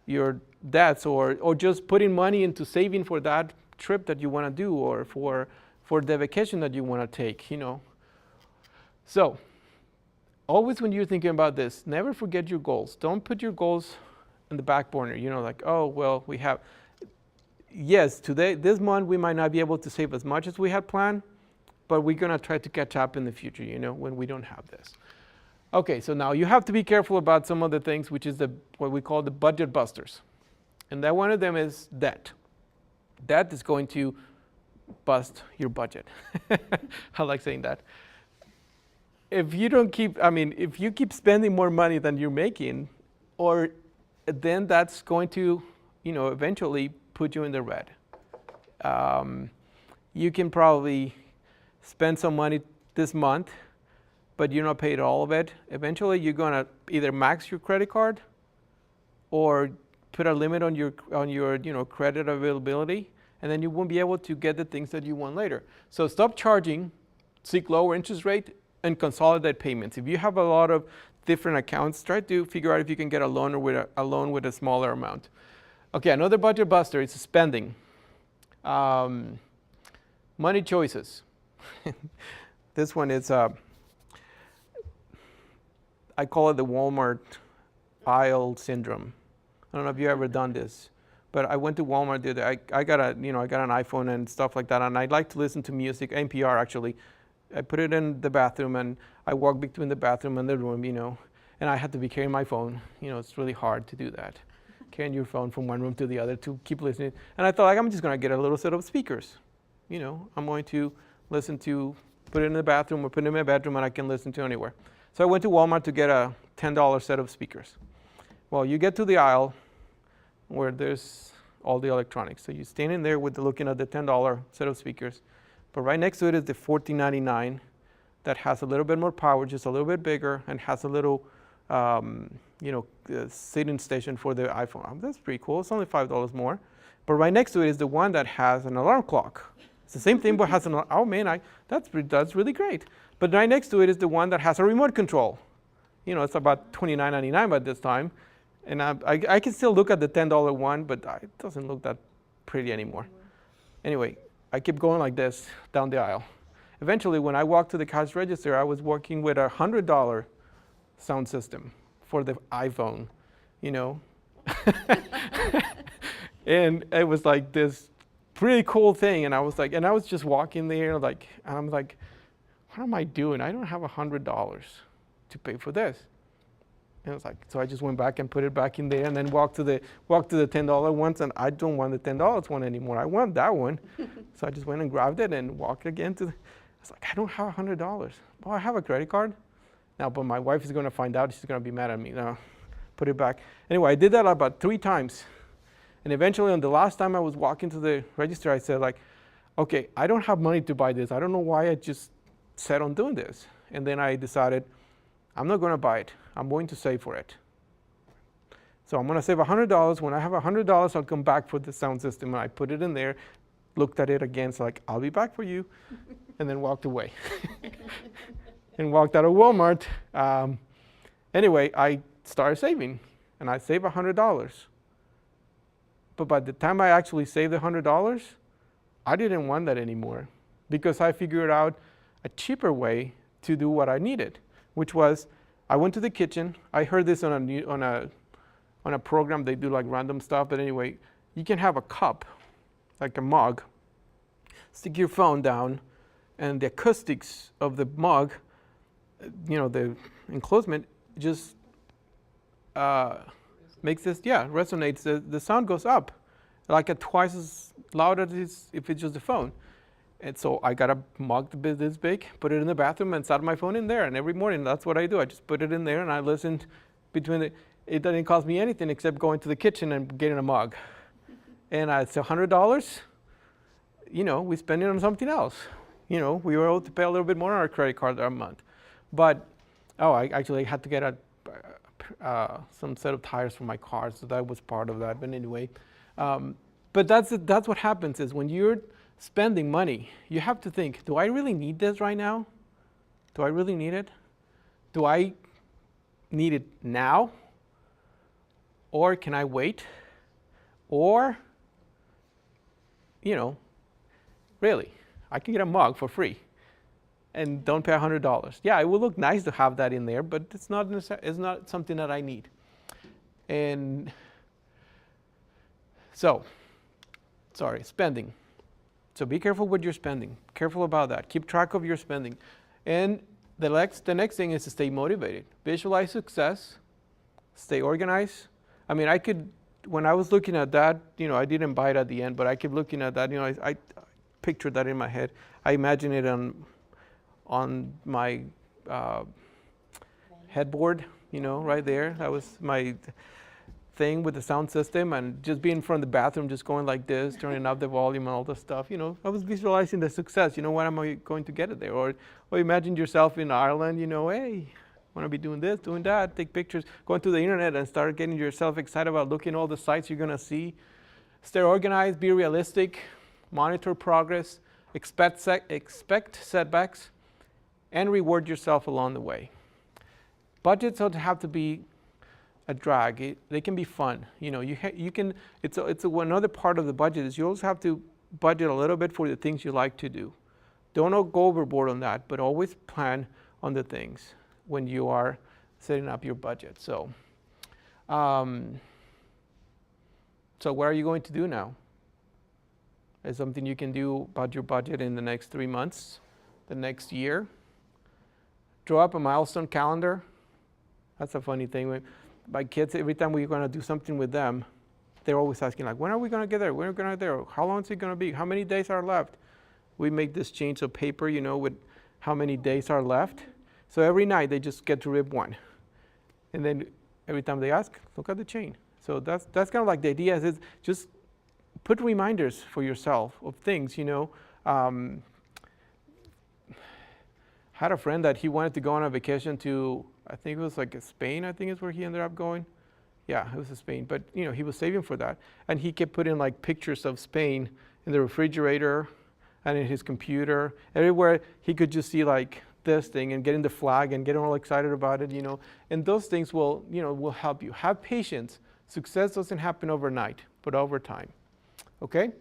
your debts, or just putting money into saving for that trip that you want to do, or for the vacation that you want to take. So, always when you're thinking about this, never forget your goals. Don't put your goals in the back burner. Oh, well, we have, yes, this month we might not be able to save as much as we had planned, but we're going to try to catch up in the future, when we don't have this. Okay, so now you have to be careful about some of the things, which is what we call the budget busters. And that one of them is debt. Debt is going to bust your budget. I like saying that. If you keep spending more money than you're making, then that's going to, eventually put you in the red. You can probably spend some money this month, but you're not paid all of it. Eventually, you're gonna either max your credit card, or put a limit on your credit availability, and then you won't be able to get the things that you want later. So stop charging, seek lower interest rate, and consolidate payments. If you have a lot of different accounts, try to figure out if you can get a loan with a smaller amount. Okay, another budget buster is spending. Money choices. This one is, I call it the Walmart aisle syndrome. I don't know if you've ever done this, but I went to Walmart the other day. I got an iPhone and stuff like that, and I like to listen to music, NPR actually. I put it in the bathroom, and I walk between the bathroom and the room, and I had to be carrying my phone. It's really hard to do that, carrying your phone from one room to the other to keep listening. And I thought, I'm just going to get a little set of speakers. I'm going to listen to, put it in the bathroom or put it in my bedroom, and I can listen to anywhere. So I went to Walmart to get a $10 set of speakers. Well, you get to the aisle where there's all the electronics. So you're standing there looking at the $10 set of speakers. But right next to it is the $14.99 that has a little bit more power, just a little bit bigger, and has a little, sitting station for the iPhone. That's pretty cool. It's only $5 more. But right next to it is the one that has an alarm clock. It's the same thing, but has an alarm. Oh man, that's really great. But right next to it is the one that has a remote control. It's about $29.99 by this time. And I can still look at the $10 one, but it doesn't look that pretty anymore. Anyway, I keep going like this down the aisle. Eventually, when I walked to the cash register, I was working with a $100 sound system for the iPhone, And it was like this pretty cool thing. And I was just walking there, and I'm like, what am I doing? I don't have $100 to pay for this. And it was like, so I just went back and put it back in there, and then walked to the $10 ones, and I don't want the $10 one anymore. I want that one. So I just went and grabbed it and walked again to. I was like, I don't have $100. Well, I have a credit card. Now, but my wife is going to find out. She's going to be mad at me. No, put it back. Anyway, I did that about 3 times, and eventually, on the last time I was walking to the register, I said like, okay, I don't have money to buy this. I don't know why I just set on doing this. And then I decided, I'm not going to buy it. I'm going to save for it. So I'm going to save $100. When I have $100, I'll come back for the sound system. And I put it in there, looked at it again, so like, I'll be back for you, and then walked away. And walked out of Walmart. Anyway, I started saving, and I saved $100. But by the time I actually saved the $100, I didn't want that anymore, because I figured out a cheaper way to do what I needed, which was I went to the kitchen. I heard this on a program. They do like random stuff. But anyway, you can have a cup, like a mug, stick your phone down, and the acoustics of the mug, the enclosement just makes this, resonates. The sound goes up, like at twice as loud as it is if it's just the phone. And so I got a mug this big, put it in the bathroom, and set my phone in there. And every morning, that's what I do. I just put it in there, and I listened between it doesn't cost me anything except going to the kitchen and getting a mug. And it's $100. We spend it on something else. We were able to pay a little bit more on our credit card that month. But, I actually had to get some set of tires for my car, so that was part of that. But anyway, but that's what happens is when you're spending money, you have to think, do I really need this right now? Do I really need it? Do I need it now? Or can I wait? Or, really, I can get a mug for free and don't pay $100. Yeah, it would look nice to have that in there, but it's not something that I need. And so, spending. So be careful what you're spending. Careful about that. Keep track of your spending. And the next thing is to stay motivated. Visualize success. Stay organized. I mean, when I was looking at that, I didn't buy it at the end, but I kept looking at that. I pictured that in my head. I imagine it on my headboard, right there. That was my thing with the sound system, and just being from the bathroom, just going like this, turning up the volume and all the stuff. I was visualizing the success. When am I going to get it there? Or imagine yourself in Ireland. Hey, want to be doing this, doing that, take pictures, going to the internet and start getting yourself excited about looking at all the sites you're going to see. Stay organized, be realistic, monitor progress, expect setbacks, and reward yourself along the way. Budgets don't have to be a drag. They can be fun. You can. It's another part of the budget is you also have to budget a little bit for the things you like to do. Don't go overboard on that, but always plan on the things when you are setting up your budget. So what are you going to do now? Is something you can do about your budget in the next 3 months, the next year? Draw up a milestone calendar. That's a funny thing. My kids, every time we're going to do something with them, they're always asking, like, when are we going to get there? When are we going to get there? How long is it going to be? How many days are left? We make this change of paper, with how many days are left. So every night they just get to rip one. And then every time they ask, look at the chain. So that's kind of like the idea is just put reminders for yourself of things, had a friend that he wanted to go on a vacation to, I think it was like Spain, I think is where he ended up going. Yeah, it was Spain. But, he was saving for that. And he kept putting like pictures of Spain in the refrigerator and in his computer. Everywhere he could just see like this thing and getting the flag and getting all excited about it, And those things will help you. Have patience. Success doesn't happen overnight, but over time. Okay?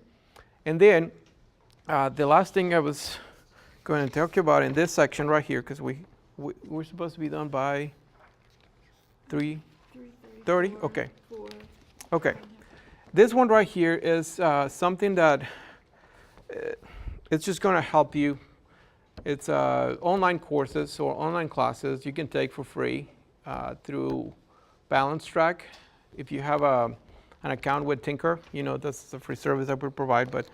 And then the last thing I was going to talk about in this section right here, because we're supposed to be done by 3:30? Okay. 4. Okay. This one right here is something that it's just going to help you. It's online courses or online classes you can take for free through balance track. If you have an account with Tinker, that's a free service that we provide, but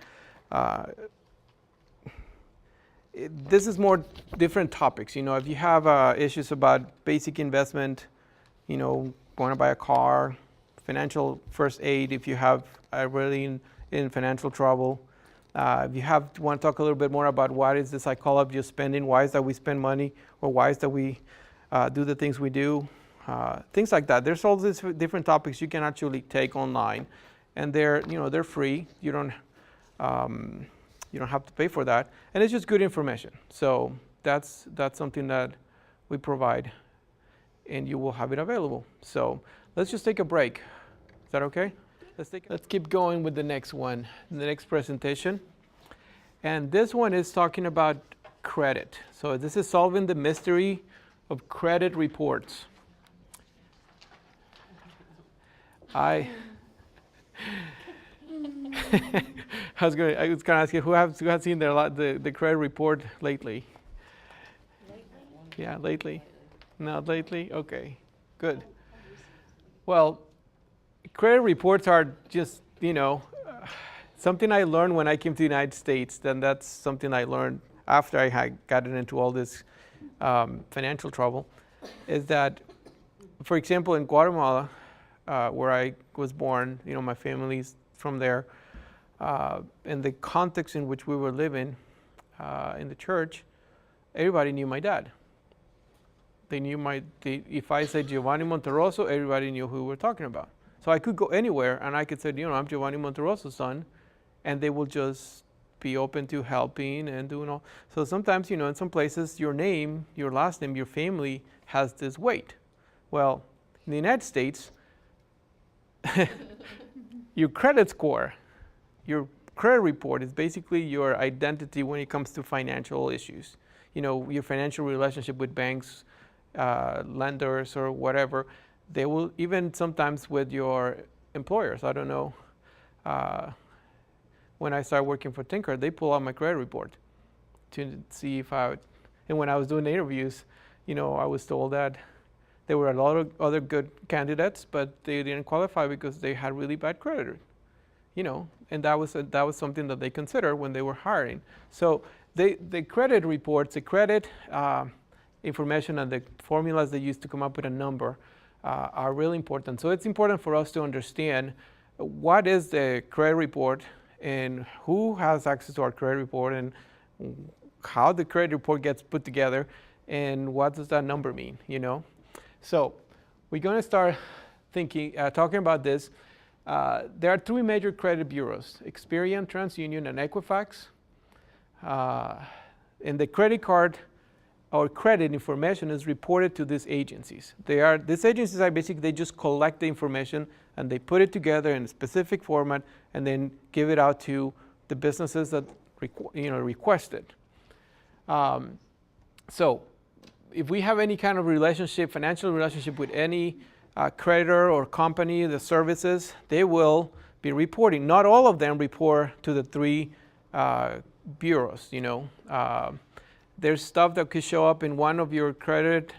this is more different topics. If you have issues about basic investment, want to buy a car, financial first aid if you have really in financial trouble. If you want to talk a little bit more about what is the psychology of spending, why is that we spend money, or why is that we do the things we do, things like that. There's all these different topics you can actually take online, and they're free. You don't have to pay for that, and it's just good information. So that's something that we provide, and you will have it available. So let's just take a break. Is that okay? Let's keep going with the next one, the next presentation. And this one is talking about credit. So this is solving the mystery of credit reports. I was going to ask you who has seen the credit report lately? Yeah, lately. Not lately? Okay, good. Well, credit reports are just, something I learned when I came to the United States. Then that's something I learned after I had gotten into all this financial trouble, is that, for example, in Guatemala, where I was born, my family's from there, in the context in which we were living in the church, everybody knew my dad. They knew if I said Giovanni Monterosso, everybody knew who we were talking about. So I could go anywhere and I could say, I'm Giovanni Monterosso's son, and they will just be open to helping and doing all. So sometimes, in some places, your name, your last name, your family has this weight. Well, in the United States, your credit score, your credit report is basically your identity when it comes to financial issues. Your financial relationship with banks, lenders, or whatever. They will, even sometimes with your employers. I don't know. When I started working for Tinker, they pull out my credit report to see and when I was doing the interviews, I was told that there were a lot of other good candidates, but they didn't qualify because they had really bad credit. And that was something that they considered when they were hiring. So the credit reports, the credit information, and the formulas they use to come up with a number are really important. So it's important for us to understand what is the credit report and who has access to our credit report and how the credit report gets put together and what does that number mean, So we're going to start talking about this. There are three major credit bureaus: Experian, TransUnion, and Equifax. And the credit card or credit information is reported to these agencies. These agencies are basically, they just collect the information and they put it together in a specific format and then give it out to the businesses that request it. So if we have any kind of financial relationship with any creditor or company, the services, they will be reporting. Not all of them report to the three bureaus, There's stuff that could show up in one of your credit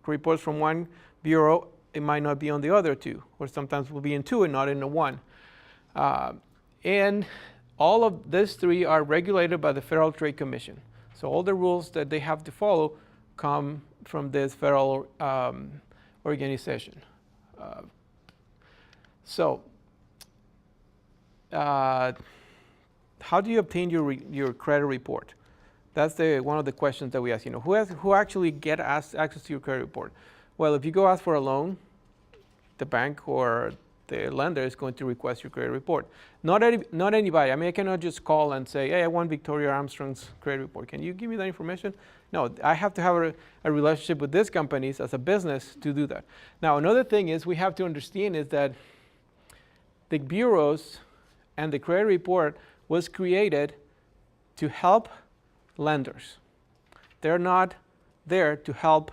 reports from one bureau. It might not be on the other two, or sometimes will be in two and not in the one. And all of these three are regulated by the Federal Trade Commission. So all the rules that they have to follow come from this federal organization. How do you obtain your credit report? That's one of the questions that we ask. Who actually get access to your credit report? Well, if you go ask for a loan, the bank or the lender is going to request your credit report. Not anybody. I cannot just call and say, hey, I want Victoria Armstrong's credit report. Can you give me that information? No, I have to have a relationship with these companies as a business to do that. Now, another thing is we have to understand is that the bureaus and the credit report was created to help lenders. They're not there to help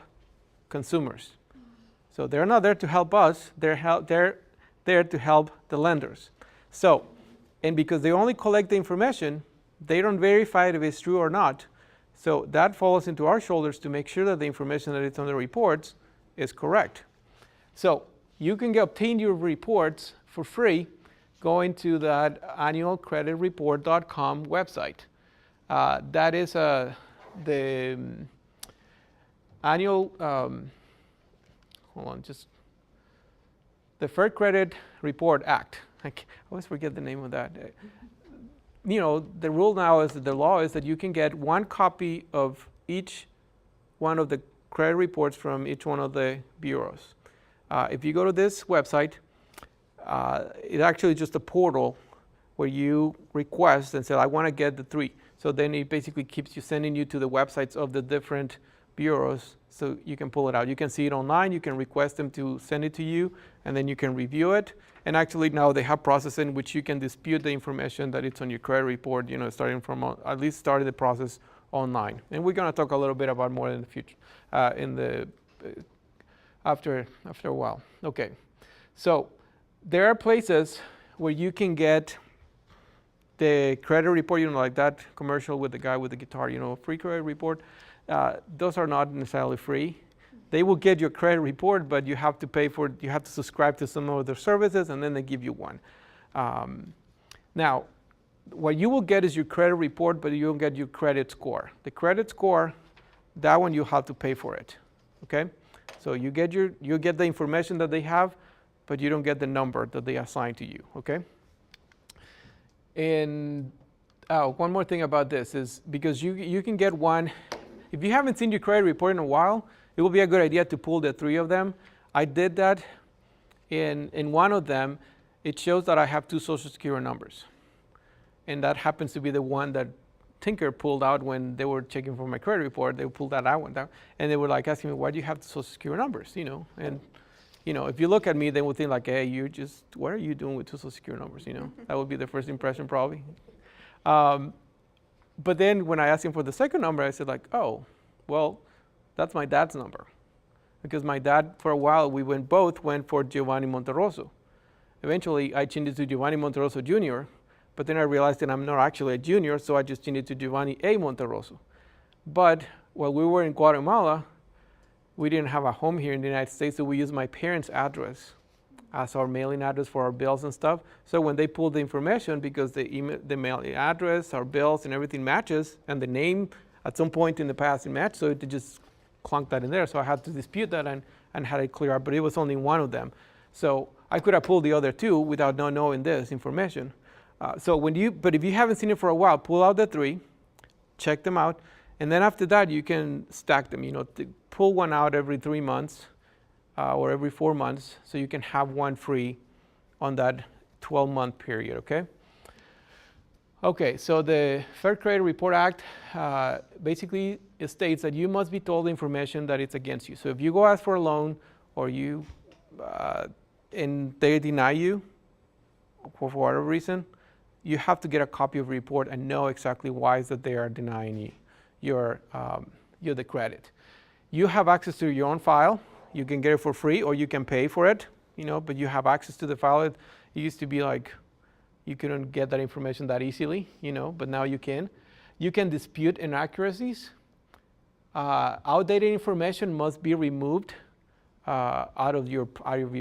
consumers. So they're not there to help us, they're there to help the lenders. So, and because they only collect the information, they don't verify it if it's true or not. So that falls into our shoulders to make sure that the information that is on the reports is correct. So you can obtain your reports for free going to that annualcreditreport.com website. That is the annual, the Fair Credit Report Act. I always forget the name of that. The rule now is that the law is that you can get one copy of each one of the credit reports from each one of the bureaus. If you go to this website, it's actually just a portal where you request and say, I want to get the 3. So then it basically keeps sending you to the websites of the different bureaus so you can pull it out. You can see it online, you can request them to send it to you, and then you can review it. And actually now they have process in which you can dispute the information that it's on your credit report, starting the process online. And we're going to talk a little bit about more in the future, after a while. Okay, so there are places where you can get the credit report, like that commercial with the guy with the guitar, free credit report. Those are not necessarily free. They will get your credit report, but you have to pay for it. You have to subscribe to some of their services, and then they give you one. Now, what you will get is your credit report, but you don't get your credit score. The credit score, that one you have to pay for it. Okay, so you get the information that they have, but you don't get the number that they assign to you. Okay. And one more thing about this is because you can get one. If you haven't seen your credit report in a while, it will be a good idea to pull the 3 of them. I did that. In one of them, it shows that I have 2 Social Security numbers. And that happens to be the one that Tinker pulled out when they were checking for my credit report. They pulled that one down. And they were asking me, why do you have the Social Security numbers? And if you look at me, they would think hey, what are you doing with 2 Social Security numbers? That would be the first impression probably. But then when I asked him for the second number, I said oh, well, that's my dad's number. Because my dad, for a while, we both went for Giovanni Monterosso. Eventually, I changed it to Giovanni Monterosso Jr., but then I realized that I'm not actually a junior, so I just changed it to Giovanni A. Monterosso. But while we were in Guatemala, we didn't have a home here in the United States, so we used my parents' address as our mailing address for our bills and stuff. So when they pulled the information, because the mailing address, our bills, and everything matches, and the name at some point in the past it matched, so it just clunked that in there. So I had to dispute that and had it clear up, but it was only one of them. So I could have pulled the other 2 without not knowing this information. But if you haven't seen it for a while, pull out the 3, check them out, and then after that you can stack them. Pull one out every 3 months or every 4 months, so you can have one free on that 12-month period. Okay. Okay, so the Fair Credit Report Act basically it states that you must be told the information that it's against you. So if you go ask for a loan or and they deny you for whatever reason, you have to get a copy of the report and know exactly why is that they are denying you the credit. You have access to your own file. You can get it for free or you can pay for it, but you have access to the file. It used to be you couldn't get that information that easily, but now you can. You can dispute inaccuracies. Outdated information must be removed out of your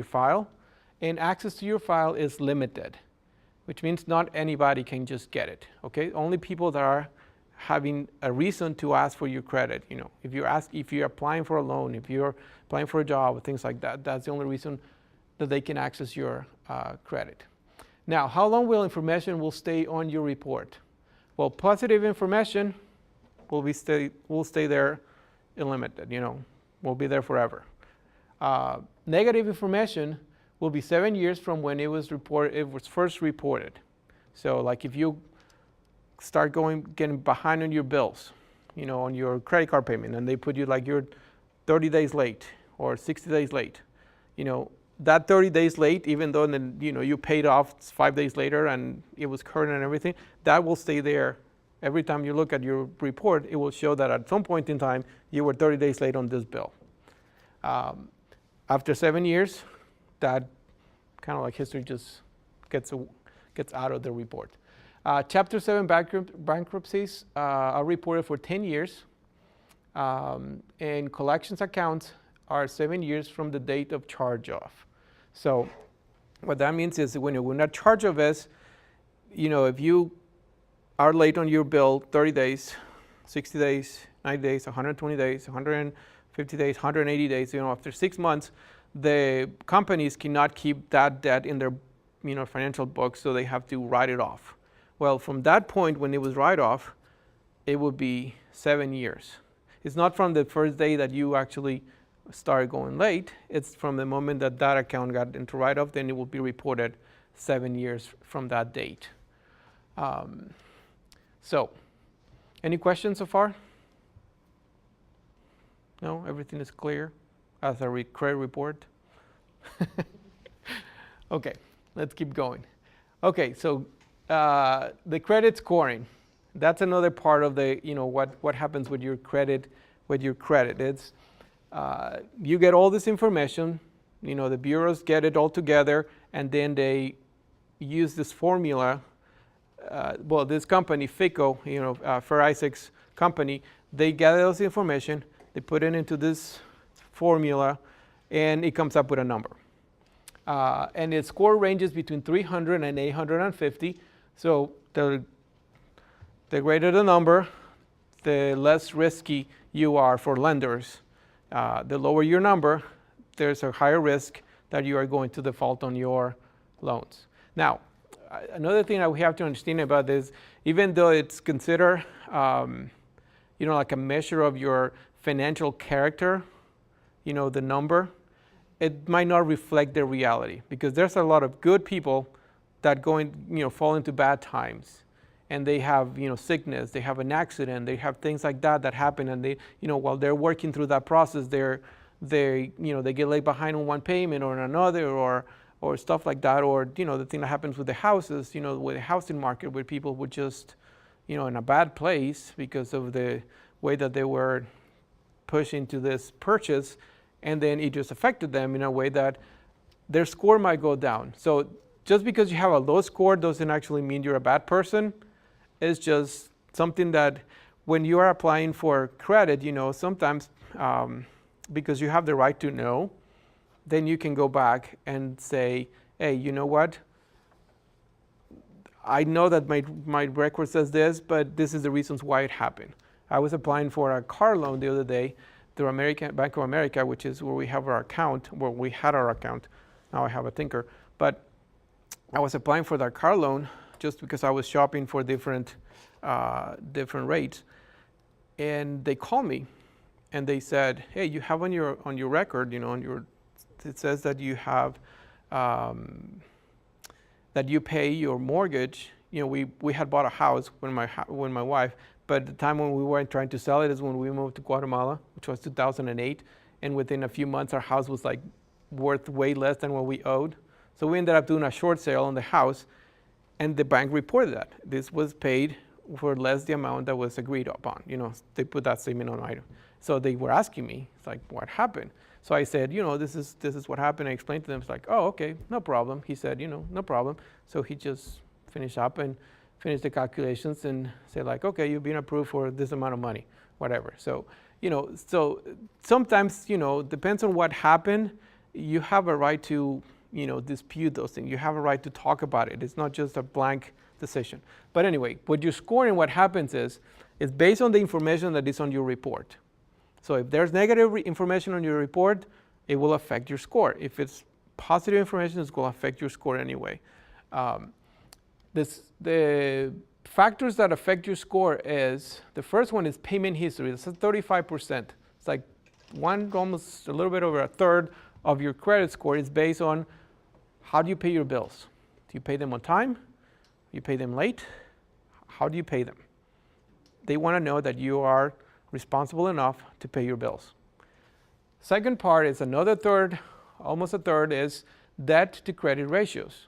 file, and access to your file is limited, which means not anybody can just get it. Okay, only people that are having a reason to ask for your credit. If you're applying for a loan, if you're applying for a job, things like that, that's the only reason that they can access your credit. Now, how long will information stay on your report? Well, positive information will stay there unlimited. Will be there forever. Negative information will be 7 years from when it was first reported. So, if you start getting behind on your bills, on your credit card payment, and they put you you're 30 days late or 60 days late, that 30 days late, even though you paid off 5 days later and it was current and everything, that will stay there. Every time you look at your report, it will show that at some point in time you were 30 days late on this bill. After 7 years, that kind of history just gets out of the report. Chapter 7 bankruptcies are reported for 10 years, and collections accounts are 7 years from the date of charge-off. So what that means is when you're not charged of this, if you are late on your bill 30 days, 60 days, 90 days, 120 days, 150 days, 180 days, after 6 months, the companies cannot keep that debt in their financial books, so they have to write it off. Well, from that point when it was write off, it would be 7 years. It's not from the first day that you actually started going late. It's from the moment that that account got into write off, then it will be reported 7 years from that date. So, any questions so far? No, everything is clear as a credit report. Okay, let's keep going. Okay, so the credit scoring. That's another part of the what happens with your credit. It's you get all this information. The bureaus get it all together, and then they use this formula. This company, FICO, Fair Isaac's company, they gather those information, they put it into this formula, and it comes up with a number. And its score ranges between 300 and 850. So the greater the number, the less risky you are for lenders. The lower your number, there's a higher risk that you are going to default on your loans. Now, another thing that we have to understand about this, even though it's considered, like a measure of your financial character, the number, it might not reflect the reality, because there's a lot of good people that fall into bad times, and they have, sickness, they have an accident, they have things like that happen, and they, while they're working through that process, they get late behind on one payment or another, or stuff like that, or the thing that happens with the houses, with the housing market, where people were just in a bad place because of the way that they were pushed into this purchase, and then it just affected them in a way that their score might go down. So just because you have a low score doesn't actually mean you're a bad person. It's just something that when you are applying for credit, sometimes because you have the right to know, then you can go back and say, hey, you know what? I know that my record says this, but this is the reasons why it happened. I was applying for a car loan the other day through Bank of America, which is where we have our account, where we had our account. Now I have a Tinker. But I was applying for that car loan just because I was shopping for different rates. And they called me and they said, hey, you have on your record, it says that you have that you pay your mortgage. We had bought a house when my wife, but the time when we were trying to sell it is when we moved to Guatemala, which was 2008, and within a few months our house was like worth way less than what we owed. So we ended up doing a short sale on the house, and the bank reported that this was paid for less the amount that was agreed upon. They put that statement on item. So they were asking me, it's like, what happened? So I said, this is what happened. I explained to them. It's like, oh, okay, no problem. He said, no problem. So he just finished up and finished the calculations and said, like, okay, you've been approved for this amount of money, whatever. So, so sometimes, depends on what happened. You have a right to, dispute those things. You have a right to talk about it. It's not just a blank decision. But anyway, what you're scoring, what happens is, it's based on the information that is on your report. So if there's negative information on your report, it will affect your score. If it's positive information, it's going to affect your score anyway. The factors that affect your score is, the first one is payment history. That's 35%. It's like almost a little bit over a third of your credit score is based on how do you pay your bills. Do you pay them on time? Do you pay them late? How do you pay them? They want to know that you are responsible enough to pay your bills. Second part is another third, almost a third, is debt to credit ratios.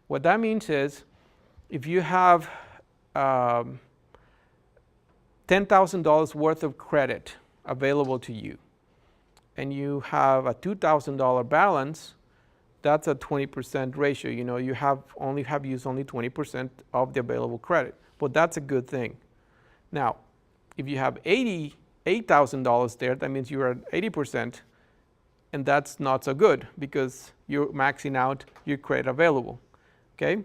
What that means is, if you have $10,000 worth of credit available to you, and you have a $2,000 balance, that's a 20% ratio. You have used only 20% of the available credit, but that's a good thing. Now, if you have $88,000 there, that means you are at 80%. and that's not so good because you're maxing out your credit available. Okay,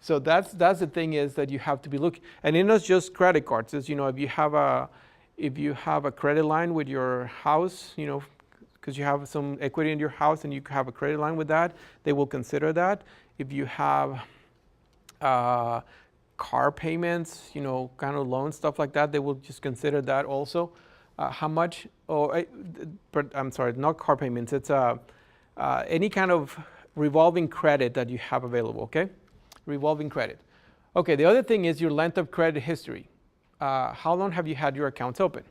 so that's the thing is that you have to be looking, and it's not just credit cards. It's, if you have a credit line with your house, because you have some equity in your house and you have a credit line with that, they will consider that. If you have car payments, kind of loans, stuff like that, they will just consider that also. How much, but I'm sorry, not car payments, it's any kind of revolving credit that you have available, okay? Revolving credit. Okay, the other thing is your length of credit history. How long have you had your accounts open?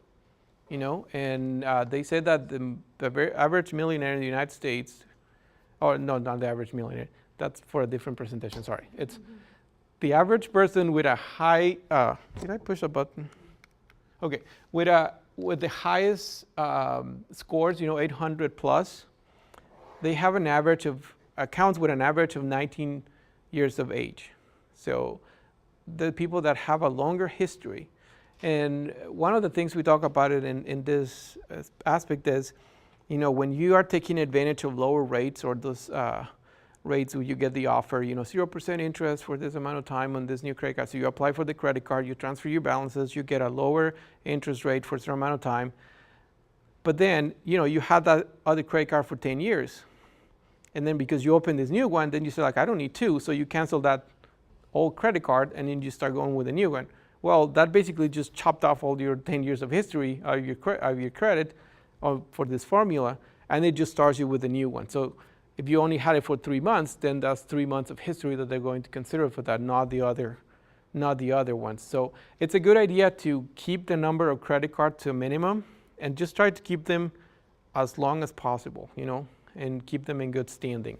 And they said that the very average millionaire in the United States, or no, not the average millionaire, that's for a different presentation, sorry. It's the average person with a high, did I push a button? Okay, with the highest scores, 800 plus, they have an average of accounts with an average of 19 years of age. So the people that have a longer history, and one of the things we talk about it in this aspect is, when you are taking advantage of lower rates or those rates where you get the offer, 0% interest for this amount of time on this new credit card. So you apply for the credit card, you transfer your balances, you get a lower interest rate for a certain amount of time. But then, you had that other credit card for 10 years. And then because you open this new one, then you say I don't need two. So you cancel that old credit card and then you start going with a new one. Well, that basically just chopped off all your 10 years of history of your credit for this formula, and it just starts you with a new one. So if you only had it for 3 months, then that's 3 months of history that they're going to consider for that, not the other ones. So it's a good idea to keep the number of credit cards to a minimum and just try to keep them as long as possible, and keep them in good standing,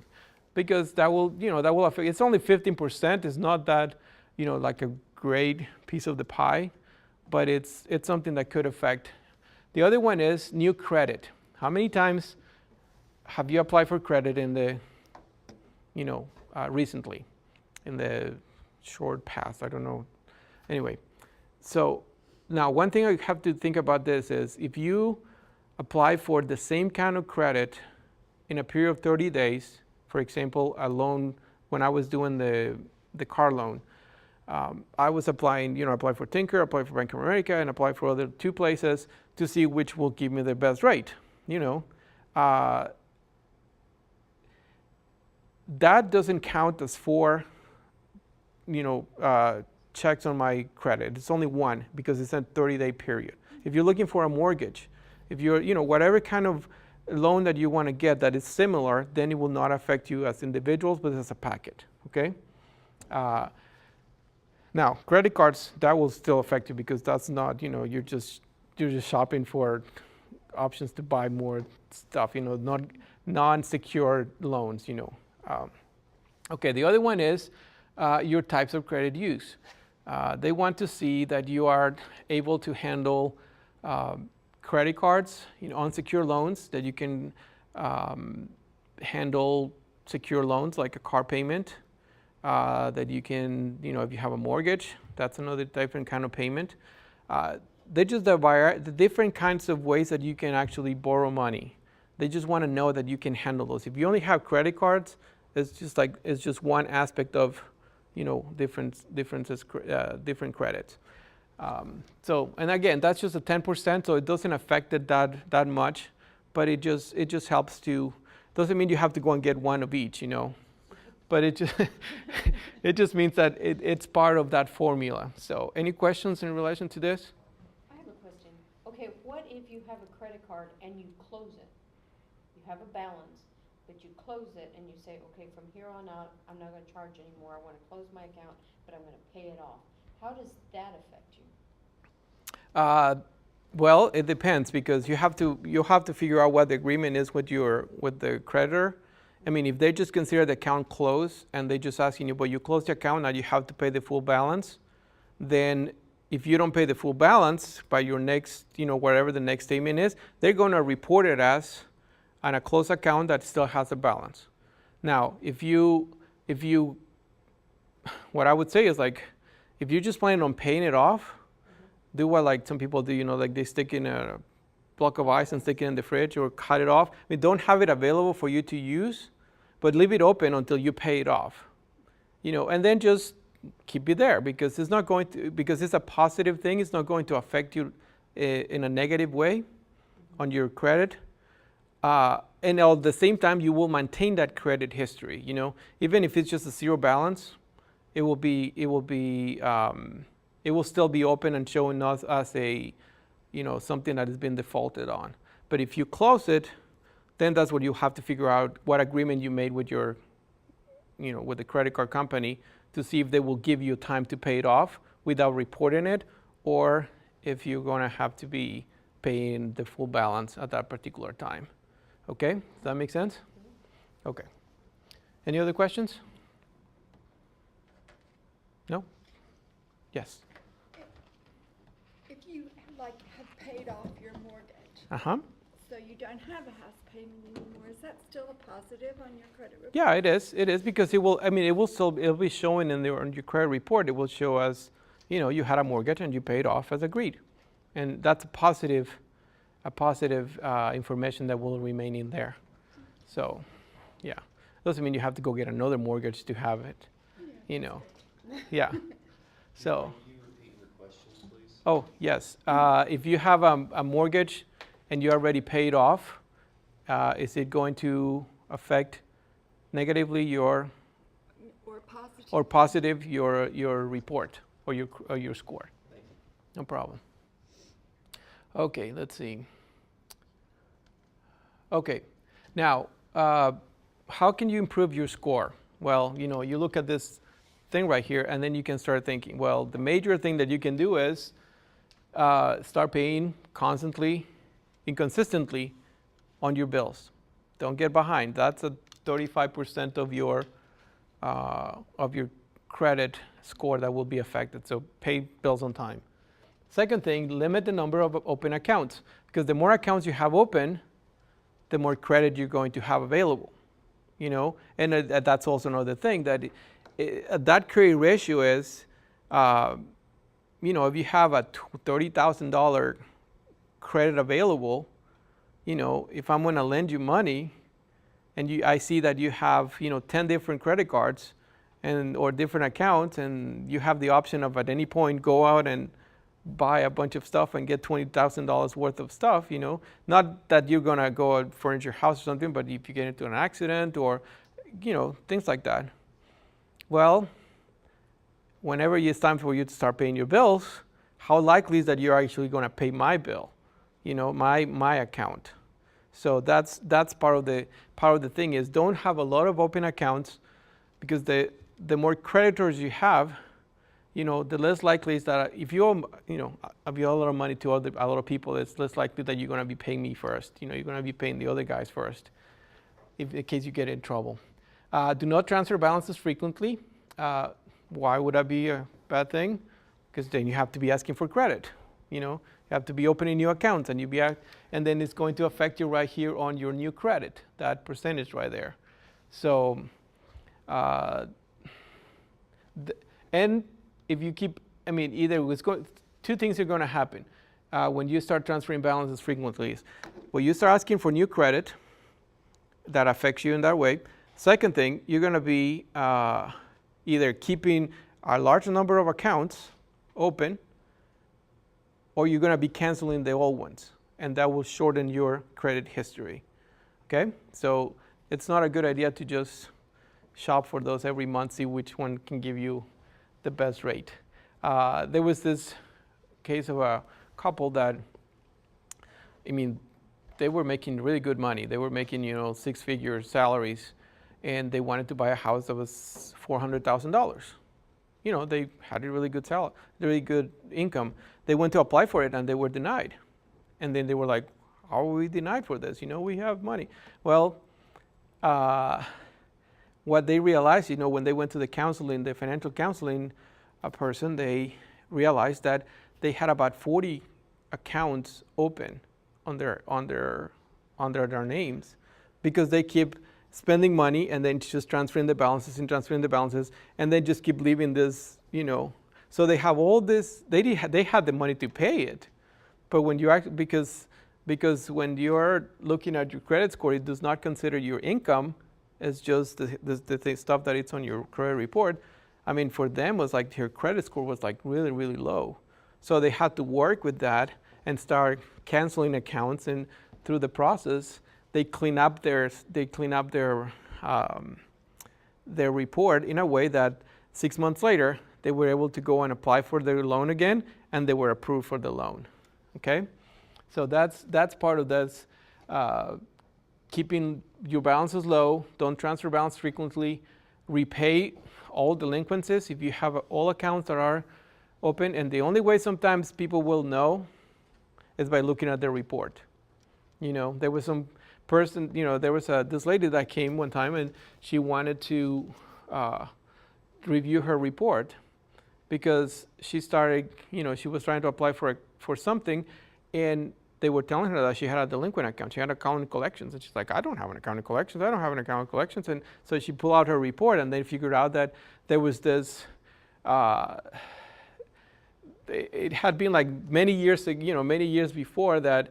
because that will affect. It's only 15%. It's not that, like a great piece of the pie, but it's something that could affect. The other one is new credit. How many times have you applied for credit in the, recently, in the short past? I don't know. Anyway, so now one thing I have to think about this is if you apply for the same kind of credit in a period of 30 days, for example, a loan, when I was doing the car loan, I was applying, I applied for Tinker, applied for Bank of America, and applied for other 2 places to see which will give me the best rate, that doesn't count as 4, checks on my credit. It's only 1 because it's a 30-day period. If you're looking for a mortgage, if you're, whatever kind of loan that you want to get that is similar, then it will not affect you as individuals, but as a packet, okay? Now, credit cards, that will still affect you because that's not, you're just shopping for options to buy more stuff, not non-secured loans, Okay, the other one is your types of credit use. They want to see that you are able to handle credit cards, unsecured loans, that you can handle secure loans like a car payment, that you can, if you have a mortgage, that's another different kind of payment. They just divide the different kinds of ways that you can actually borrow money. They just want to know that you can handle those. If you only have credit cards, it's just one aspect of, different credits. So, and again, that's just a 10%, so it doesn't affect it that much, but it just helps to, doesn't mean you have to go and get one of each, but it just means that it's part of that formula. So, any questions in relation to this? I have a question. Okay, what if you have a credit card and you close it? You have a balance, but you close it and you say, okay, from here on out, I'm not going to charge anymore. I want to close my account, but I'm going to pay it off. How does that affect you? Well, it depends because you'll have to figure out what the agreement is with the creditor. I mean, if they just consider the account closed and they just asking you, but you close the account now, you have to pay the full balance. Then, if you don't pay the full balance by your next, whatever the next statement is, they're going to report it as on a closed account that still has a balance. Now, if you, what I would say is if you just plan on paying it off, do what like some people do, like they stick in a block of ice and stick it in the fridge or cut it off. I mean, don't have it available for you to use, but leave it open until you pay it off. And then just keep it there because because it's a positive thing. It's not going to affect you in a negative way on your credit. And at the same time, you will maintain that credit history. Even if it's just a zero balance, it will still be open and showing us as a, something that has been defaulted on. But if you close it, then that's what you have to figure out what agreement you made with your, with the credit card company to see if they will give you time to pay it off without reporting it, or if you're going to have to be paying the full balance at that particular time. Okay, does that make sense? Okay. Any other questions? No? Yes. If you have paid off your mortgage, Uh-huh. so you don't have a house payment anymore, is that still a positive on your credit report? Yeah, it is because it'll be showing on your credit report. It will show as, you had a mortgage and you paid off as agreed. And that's a positive information that will remain in there. So, yeah. Doesn't mean you have to go get another mortgage to have it, Yeah. So. Can you repeat your questions, please? Oh, yes. If you have a mortgage and you already paid off, is it going to affect negatively your Or positive? positive your report or your score? Thank you. No problem. Okay, let's see. Okay, now how can you improve your score? Well, you look at this thing right here, and then you can start thinking, well, the major thing that you can do is start paying constantly and consistently on your bills. Don't get behind. That's a 35% of your credit score that will be affected. So pay bills on time. Second thing, limit the number of open accounts, because the more accounts you have open, the more credit you're going to have available. And that's also another thing that that credit ratio is, if you have a $30,000 credit available, if I'm going to lend you money, and I see that you have 10 different credit cards or different accounts, and you have the option of at any point go out and buy a bunch of stuff and get $20,000 worth of stuff, not that you're going to go and furnish your house or something, but if you get into an accident or, things like that. Well, whenever it's time for you to start paying your bills, how likely is that you're actually going to pay my bill, my account? So that's part of the thing is don't have a lot of open accounts, because the more creditors you have, the less likely is that if you owe, a lot of money to a lot of people, it's less likely that you're going to be paying me first. You're going to be paying the other guys first, in case you get in trouble. Do not transfer balances frequently. Why would that be a bad thing? Because then you have to be asking for credit. You have to be opening new accounts, and and then it's going to affect you right here on your new credit, that percentage right there. So, and if you keep, two things are going to happen when you start transferring balances frequently. Well, you start asking for new credit, that affects you in that way. Second thing, you're going to be either keeping a large number of accounts open, or you're going to be canceling the old ones, and that will shorten your credit history. Okay, so it's not a good idea to just shop for those every month, see which one can give you the best rate. There was this case of a couple that, they were making really good money. They were making, six-figure salaries, and they wanted to buy a house that was $400,000. They had a really good salary, really good income. They went to apply for it, and they were denied. And then they were like, how are we denied for this? We have money. Well, what they realized, when they went to the financial counseling person, they realized that they had about 40 accounts open on their names, because they keep spending money and then just transferring the balances, and then just keep leaving this, So they have all this. They had the money to pay it, but when you because because when you're looking at your credit score, it does not consider your income as just the stuff that it's on your credit report. I mean, for them, was like her credit score was like really, really low. So they had to work with that and start canceling accounts, and through the process, they clean up their report in a way that 6 months later, they were able to go and apply for their loan again, and they were approved for the loan. Okay, so that's part of this. Keeping your balances low, don't transfer balance frequently, repay all delinquencies if you have all accounts that are open. And the only way sometimes people will know is by looking at their report. There was some person, there was this lady that came one time, and she wanted to review her report because she started, she was trying to apply for something, and they were telling her that she had a delinquent account. She had an account in collections. And she's like, I don't have an account in collections. I don't have an account in collections. And so she pulled out her report, and they figured out that there was this, it had been like many years before that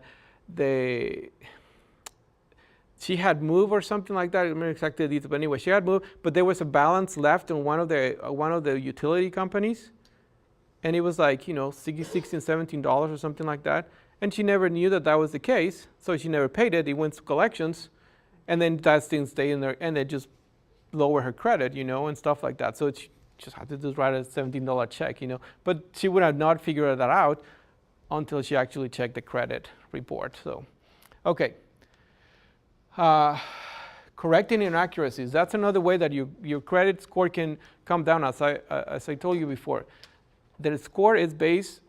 she had moved or something like that. I don't remember exactly the details, but anyway, she had moved, but there was a balance left on one of the utility companies. And it was like, $16, $17 or something like that. And she never knew that was the case, so she never paid it. It went to collections, and then that didn't stay in there, and they just lower her credit, and stuff like that. So she just had to just write a $17 check, But she would have not figured that out until she actually checked the credit report. So, okay. Correcting inaccuracies. That's another way that your credit score can come down. As I told you before, the score is based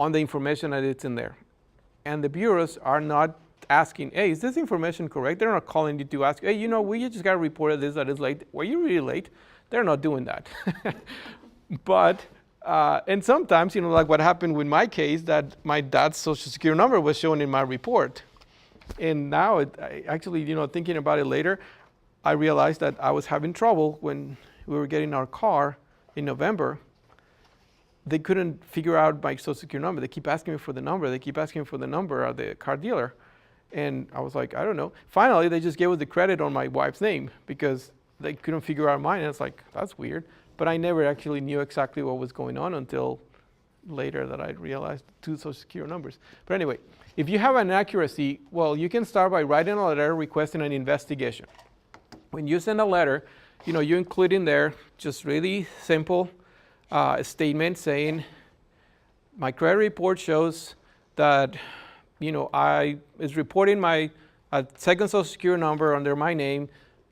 on the information that it's in there. And the bureaus are not asking, hey, is this information correct? They're not calling you to ask, hey, we just got reported this that is late. Were you really late? They're not doing that. But, and sometimes, like what happened with my case, that my dad's social security number was shown in my report. And now, actually, thinking about it later, I realized that I was having trouble when we were getting our car in November. They couldn't figure out my social security number. They keep asking me for the number. They keep asking me for the number of the car dealer. And I was like, I don't know. Finally, they just gave us the credit on my wife's name because they couldn't figure out mine. And it's like, that's weird. But I never actually knew exactly what was going on until later that I realized 2 social security numbers. But anyway, if you have an inaccuracy, well, you can start by writing a letter requesting an investigation. When you send a letter, you include in there just really simple a statement saying, my credit report shows that, I is reporting my second social security number under my name.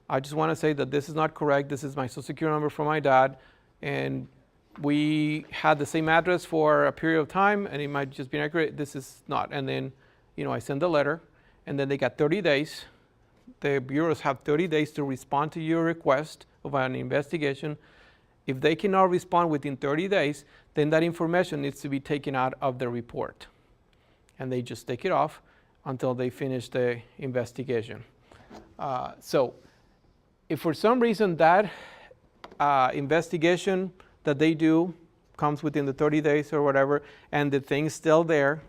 I just want to say that this is not correct. This is my social security number from my dad, and we had the same address for a period of time, and it might just be inaccurate. This is not. And then, I send the letter, and then they got 30 days. The bureaus have 30 days to respond to your request of an investigation. If they cannot respond within 30 days, then that information needs to be taken out of the report. And they just take it off until they finish the investigation. So if for some reason that investigation that they do comes within the 30 days or whatever, and the thing's still there,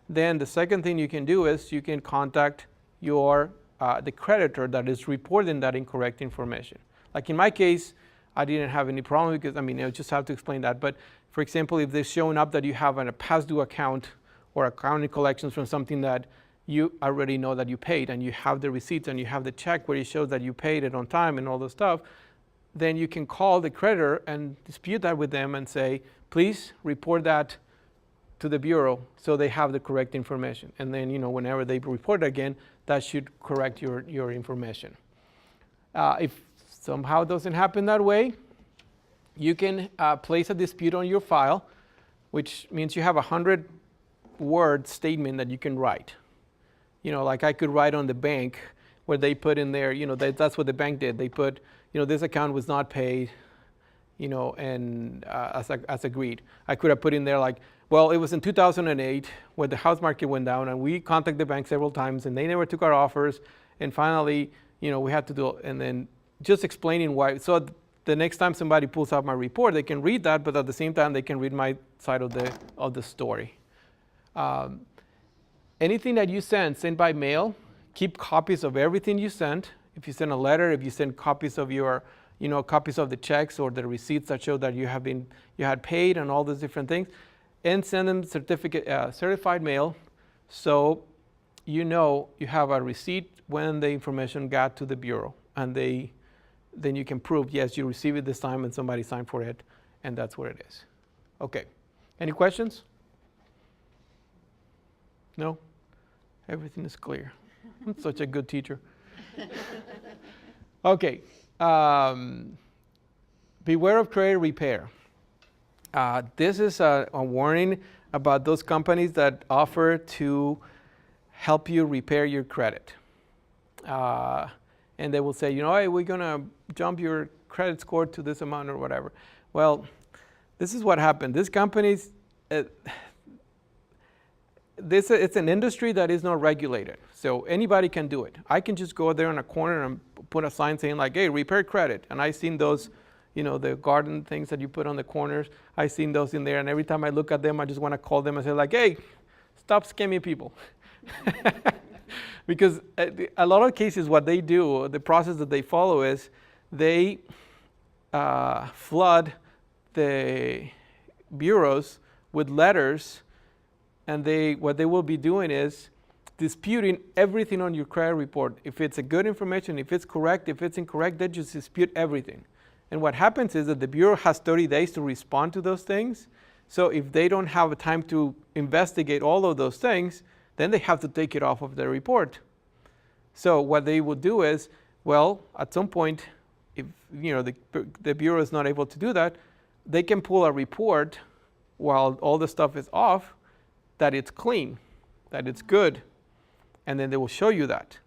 then the second thing you can do is you can contact the creditor that is reporting that incorrect information. Like in my case, I didn't have any problem because, I just have to explain that. But for example, if they're showing up that you have a past due account or account in collections from something that you already know that you paid, and you have the receipts and you have the check where it shows that you paid it on time and all this stuff, then you can call the creditor and dispute that with them and say, please report that to the bureau so they have the correct information. And then, whenever they report again, that should correct your information. If somehow it doesn't happen that way, you can place a dispute on your file, which means you have a 100-word statement that you can write. Like I could write on the bank where they put in there, that's what the bank did. They put, this account was not paid, and as agreed. I could have put in there like, well, it was in 2008 when the house market went down, and we contacted the bank several times, and they never took our offers, and finally, we had to do it, and then just explaining why. So the next time somebody pulls out my report, they can read that, but at the same time, they can read my side of the story. anything that you send by mail, keep copies of everything you sent. If you send a letter, if you send copies of your, copies of the checks or the receipts that show that you had paid and all those different things, and send them certified mail, so you have a receipt when the information got to the bureau, and then you can prove, yes, you received it this time and somebody signed for it, and that's what it is. Okay, any questions? No? Everything is clear. I'm such a good teacher. Okay, beware of credit repair. This is a warning about those companies that offer to help you repair your credit. And they will say, hey, we're going to jump your credit score to this amount or whatever. Well, this is what happened. These companies, it's an industry that is not regulated. So anybody can do it. I can just go there in a corner and put a sign saying like, hey, repair credit. And I've seen those, the garden things that you put on the corners. I've seen those in there. And every time I look at them, I just want to call them and say like, hey, stop scamming people. Because a lot of cases, what they do, the process that they follow is they flood the bureaus with letters, and what they will be doing is disputing everything on your credit report. If it's a good information, if it's correct, if it's incorrect, they just dispute everything. And what happens is that the bureau has 30 days to respond to those things. So if they don't have time to investigate all of those things, then they have to take it off of their report. So what they will do is, well, at some point, if the bureau is not able to do that, they can pull a report while all the stuff is off, that it's clean, that it's good, and then they will show you that.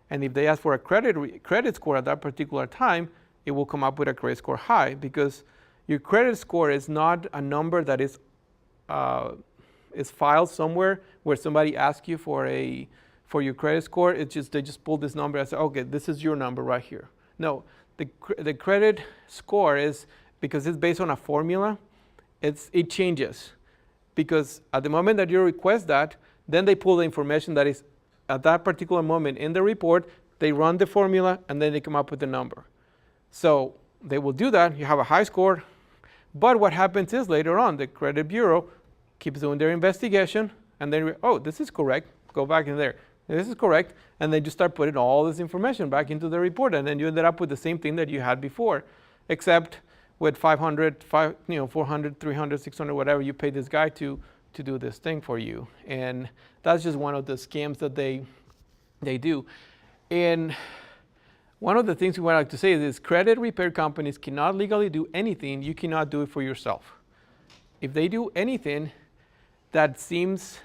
And if they ask for a credit score at that particular time, it will come up with a credit score high, because your credit score is not a number that is filed somewhere where somebody asks you for your credit score. It's just they just pull this number and say, okay, this is your number right here. No, the credit score is, because it's based on a formula, it changes. Because at the moment that you request that, then they pull the information that is at that particular moment in the report, they run the formula, and then they come up with the number. So they will do that. You have a high score. But what happens is later on, the credit bureau keeps doing their investigation, and then, this is correct. Go back in there. This is correct. And then you start putting all this information back into the report, and then you ended up with the same thing that you had before, except with 500, 400, 300, 600, whatever you pay this guy to do this thing for you. And that's just one of the scams that they do. And one of the things we would like to say is credit repair companies cannot legally do anything. You cannot do it for yourself. If they do anything that seems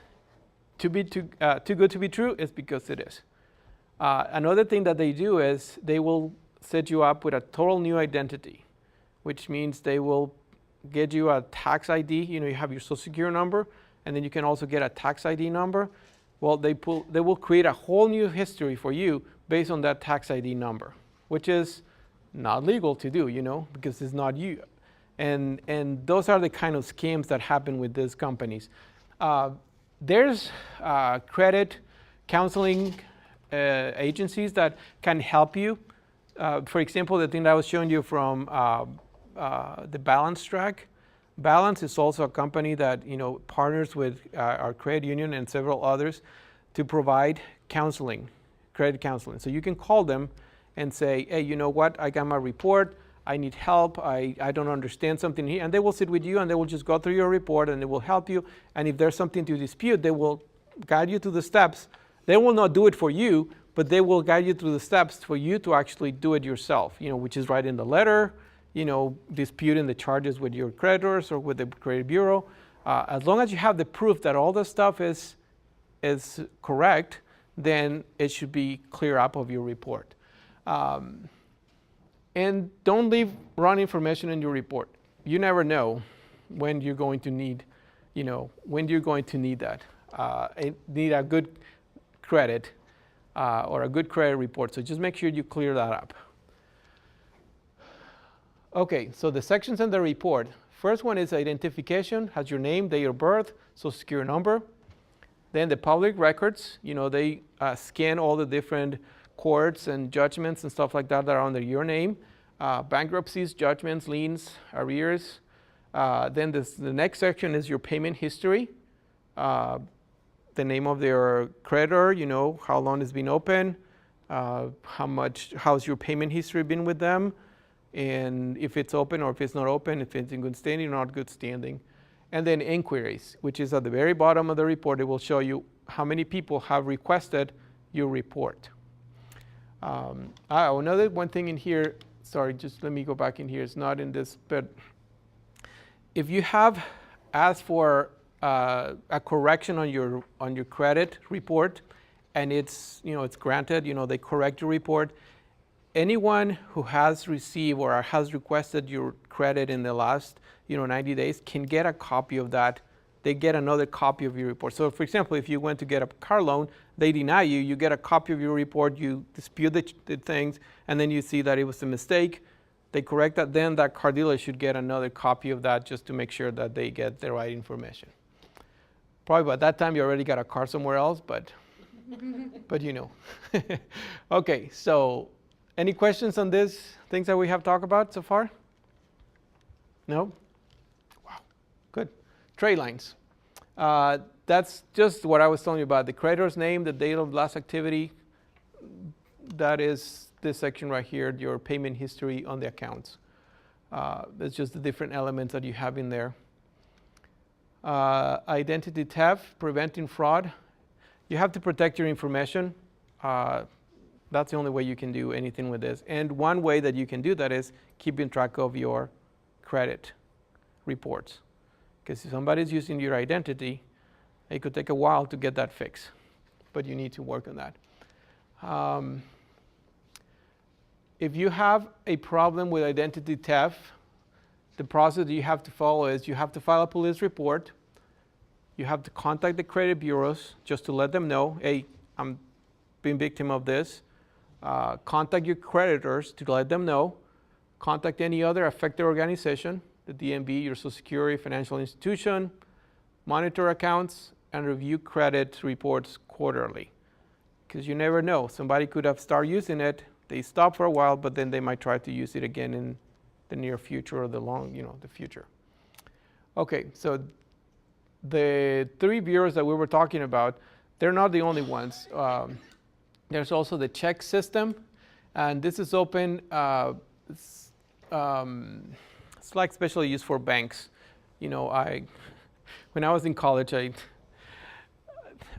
to be too good to be true, it's because it is. Another thing that they do is they will set you up with a total new identity, which means they will get you a tax ID. You have your social security number, and then you can also get a tax ID number. Well, they will create a whole new history for you based on that tax ID number, which is not legal to do, because it's not you. And those are the kind of scams that happen with these companies. There's credit counseling agencies that can help you. For example, the thing that I was showing you from the Balance track. Balance is also a company that partners with our credit union and several others to provide counseling, credit counseling. So you can call them and say, hey, you know what? I got my report. I need help. I don't understand something here. And they will sit with you, and they will just go through your report, and they will help you. And if there's something to dispute, they will guide you to the steps. They will not do it for you, but they will guide you through the steps for you to actually do it yourself, which is write in the letter, disputing the charges with your creditors or with the credit bureau. As long as you have the proof that all the stuff is correct, then it should be clear up of your report. And don't leave wrong information in your report. You never know when you're going to need, that. Need a good credit or a good credit report. So just make sure you clear that up. Okay, so the sections in the report. First one is identification, has your name, date of birth, social security number. Then the public records, they scan all the different courts and judgments and stuff like that that are under your name. Bankruptcies, judgments, liens, arrears. Then the next section is your payment history. The name of their creditor, how long it's been open, how's your payment history been with them, and if it's open or if it's not open, if it's in good standing or not good standing. And then inquiries, which is at the very bottom of the report. It will show you how many people have requested your report. Another one thing in here, sorry, just let me go back in here. It's not in this, but if you have asked for a correction on your credit report, and it's granted, they correct your report. Anyone who has received or has requested your credit in the last 90 days can get a copy of that. They get another copy of your report. So for example, if you went to get a car loan, they deny you, you get a copy of your report, you dispute the things, and then you see that it was a mistake. They correct that, then that car dealer should get another copy of that just to make sure that they get the right information. Probably by that time you already got a car somewhere else, but Okay, so any questions on these things that we have talked about so far? No? Wow, good. Trade lines. That's just what I was telling you about. The creditor's name, the date of last activity. That is this section right here, your payment history on the accounts. That's just the different elements that you have in there. Identity theft, preventing fraud. You have to protect your information. That's the only way you can do anything with this. And one way that you can do that is keeping track of your credit reports. Because if somebody's using your identity, it could take a while to get that fixed. But you need to work on that. If you have a problem with identity theft, the process that you have to follow is you have to file a police report. You have to contact the credit bureaus just to let them know, hey, I'm being victim of this. Contact your creditors to let them know. Contact any other affected organization, the DMV, your Social Security, financial institution. Monitor accounts and review credit reports quarterly. Because you never know. Somebody could have started using it. They stop for a while, but then they might try to use it again in the near future or the future. Okay, so the three bureaus that we were talking about, they're not the only ones. There's also the check system, and this is open. It's like specially used for banks. When I was in college, I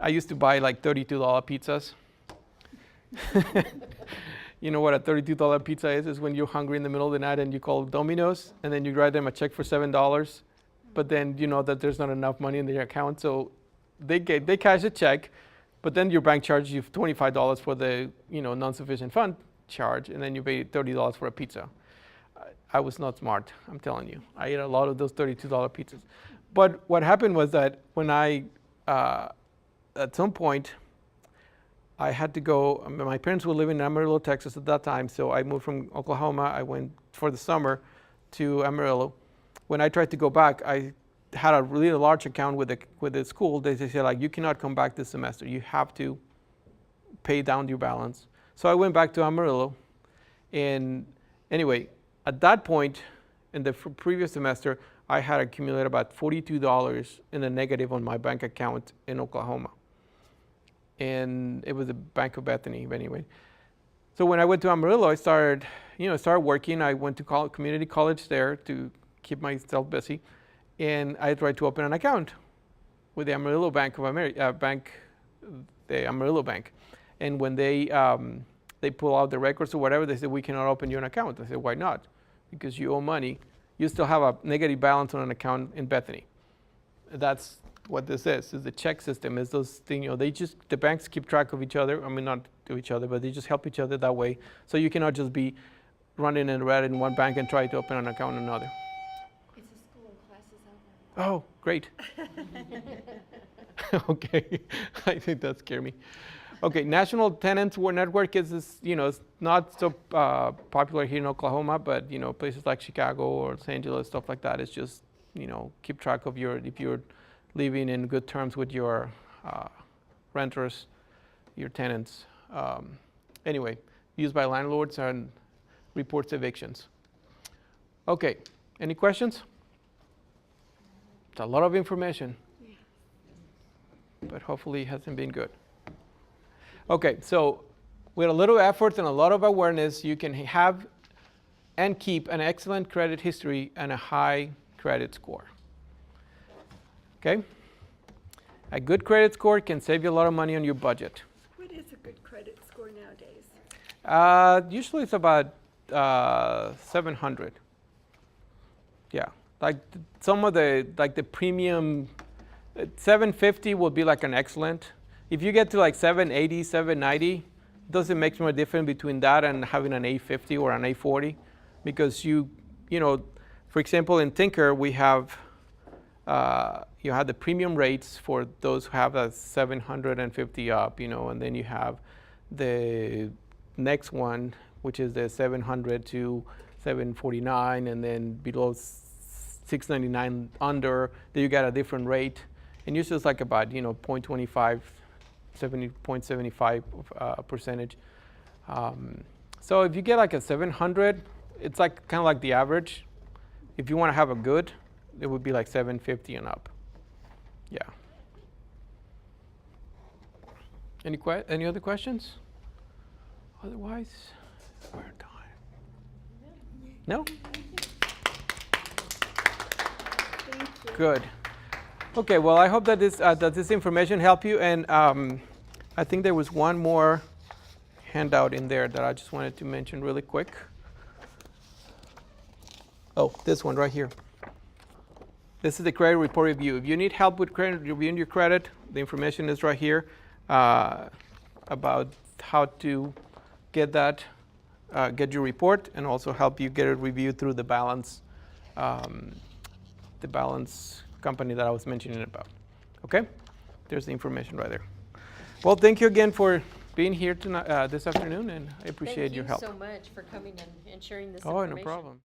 used to buy like $32 pizzas. You know what a $32 pizza is? It's when you're hungry in the middle of the night and you call Domino's, and then you write them a check for $7, but then you know that there's not enough money in their account, so they cash the check, but then your bank charges you $25 for the non-sufficient fund charge, and then you pay $30 for a pizza. I was not smart, I'm telling you. I ate a lot of those $32 pizzas. But what happened was that when I, at some point, I had to go. My parents were living in Amarillo, Texas at that time, so I moved from Oklahoma. I went for the summer to Amarillo. When I tried to go back, I had a really large account with the school. They said, like, you cannot come back this semester. You have to pay down your balance. So I went back to Amarillo. And anyway, at that point, in the previous semester, I had accumulated about $42 in the negative on my bank account in Oklahoma. And it was a Bank of Bethany, but anyway. So when I went to Amarillo, I started working. I went to community college there to keep myself busy, and I tried to open an account with the Amarillo Bank of America, the Amarillo Bank. And when they pull out the records or whatever, they said, we cannot open you an account. I said, why not? Because you owe money. You still have a negative balance on an account in Bethany. That's what this is the check system. Is those things, the banks keep track of each other. I mean, not to each other, but they just help each other that way. So you cannot just be running in red in one bank and try to open an account in another. It's a school, class is over. Oh, great. Okay, I think that scared me. Okay, National Tenants Network is this, it's not so popular here in Oklahoma, but places like Chicago or Los Angeles, stuff like that. It's just, keep track of if you're living in good terms with your renters, your tenants. Anyway, used by landlords and reports evictions. Okay, any questions? It's a lot of information, but hopefully it hasn't been good. Okay, so with a little effort and a lot of awareness, you can have and keep an excellent credit history and a high credit score. Okay? A good credit score can save you a lot of money on your budget. What is a good credit score nowadays? Usually it's about 700. Yeah, like some of the premium, 750 will be like an excellent. If you get to like 780, 790, doesn't make much difference between that and having an 850 or an 840, because you know, for example, in Tinker we have you have the premium rates for those who have a 750 up, you know, and then you have the next one, which is the 700 to 749, and then below 699 under, then you get a different rate, and usually it's like about 0.25, 0.75 percentage. So if you get like a 700, it's like kind of like the average. If you want to have a good, it would be like 750 and up. Yeah. Any other questions? Otherwise, we're done. No? Thank you. Good. Okay, well, I hope that this information helped you, and I think there was one more handout in there that I just wanted to mention really quick. Oh, this one right here. This is the credit report review. If you need help with reviewing your credit, the information is right here about how to get that, get your report, and also help you get it reviewed through the balance company that I was mentioning about. Okay? There's the information right there. Well, thank you again for being here tonight, this afternoon, and I appreciate your help. Thank you so much for coming and sharing this Oh, information. no problem.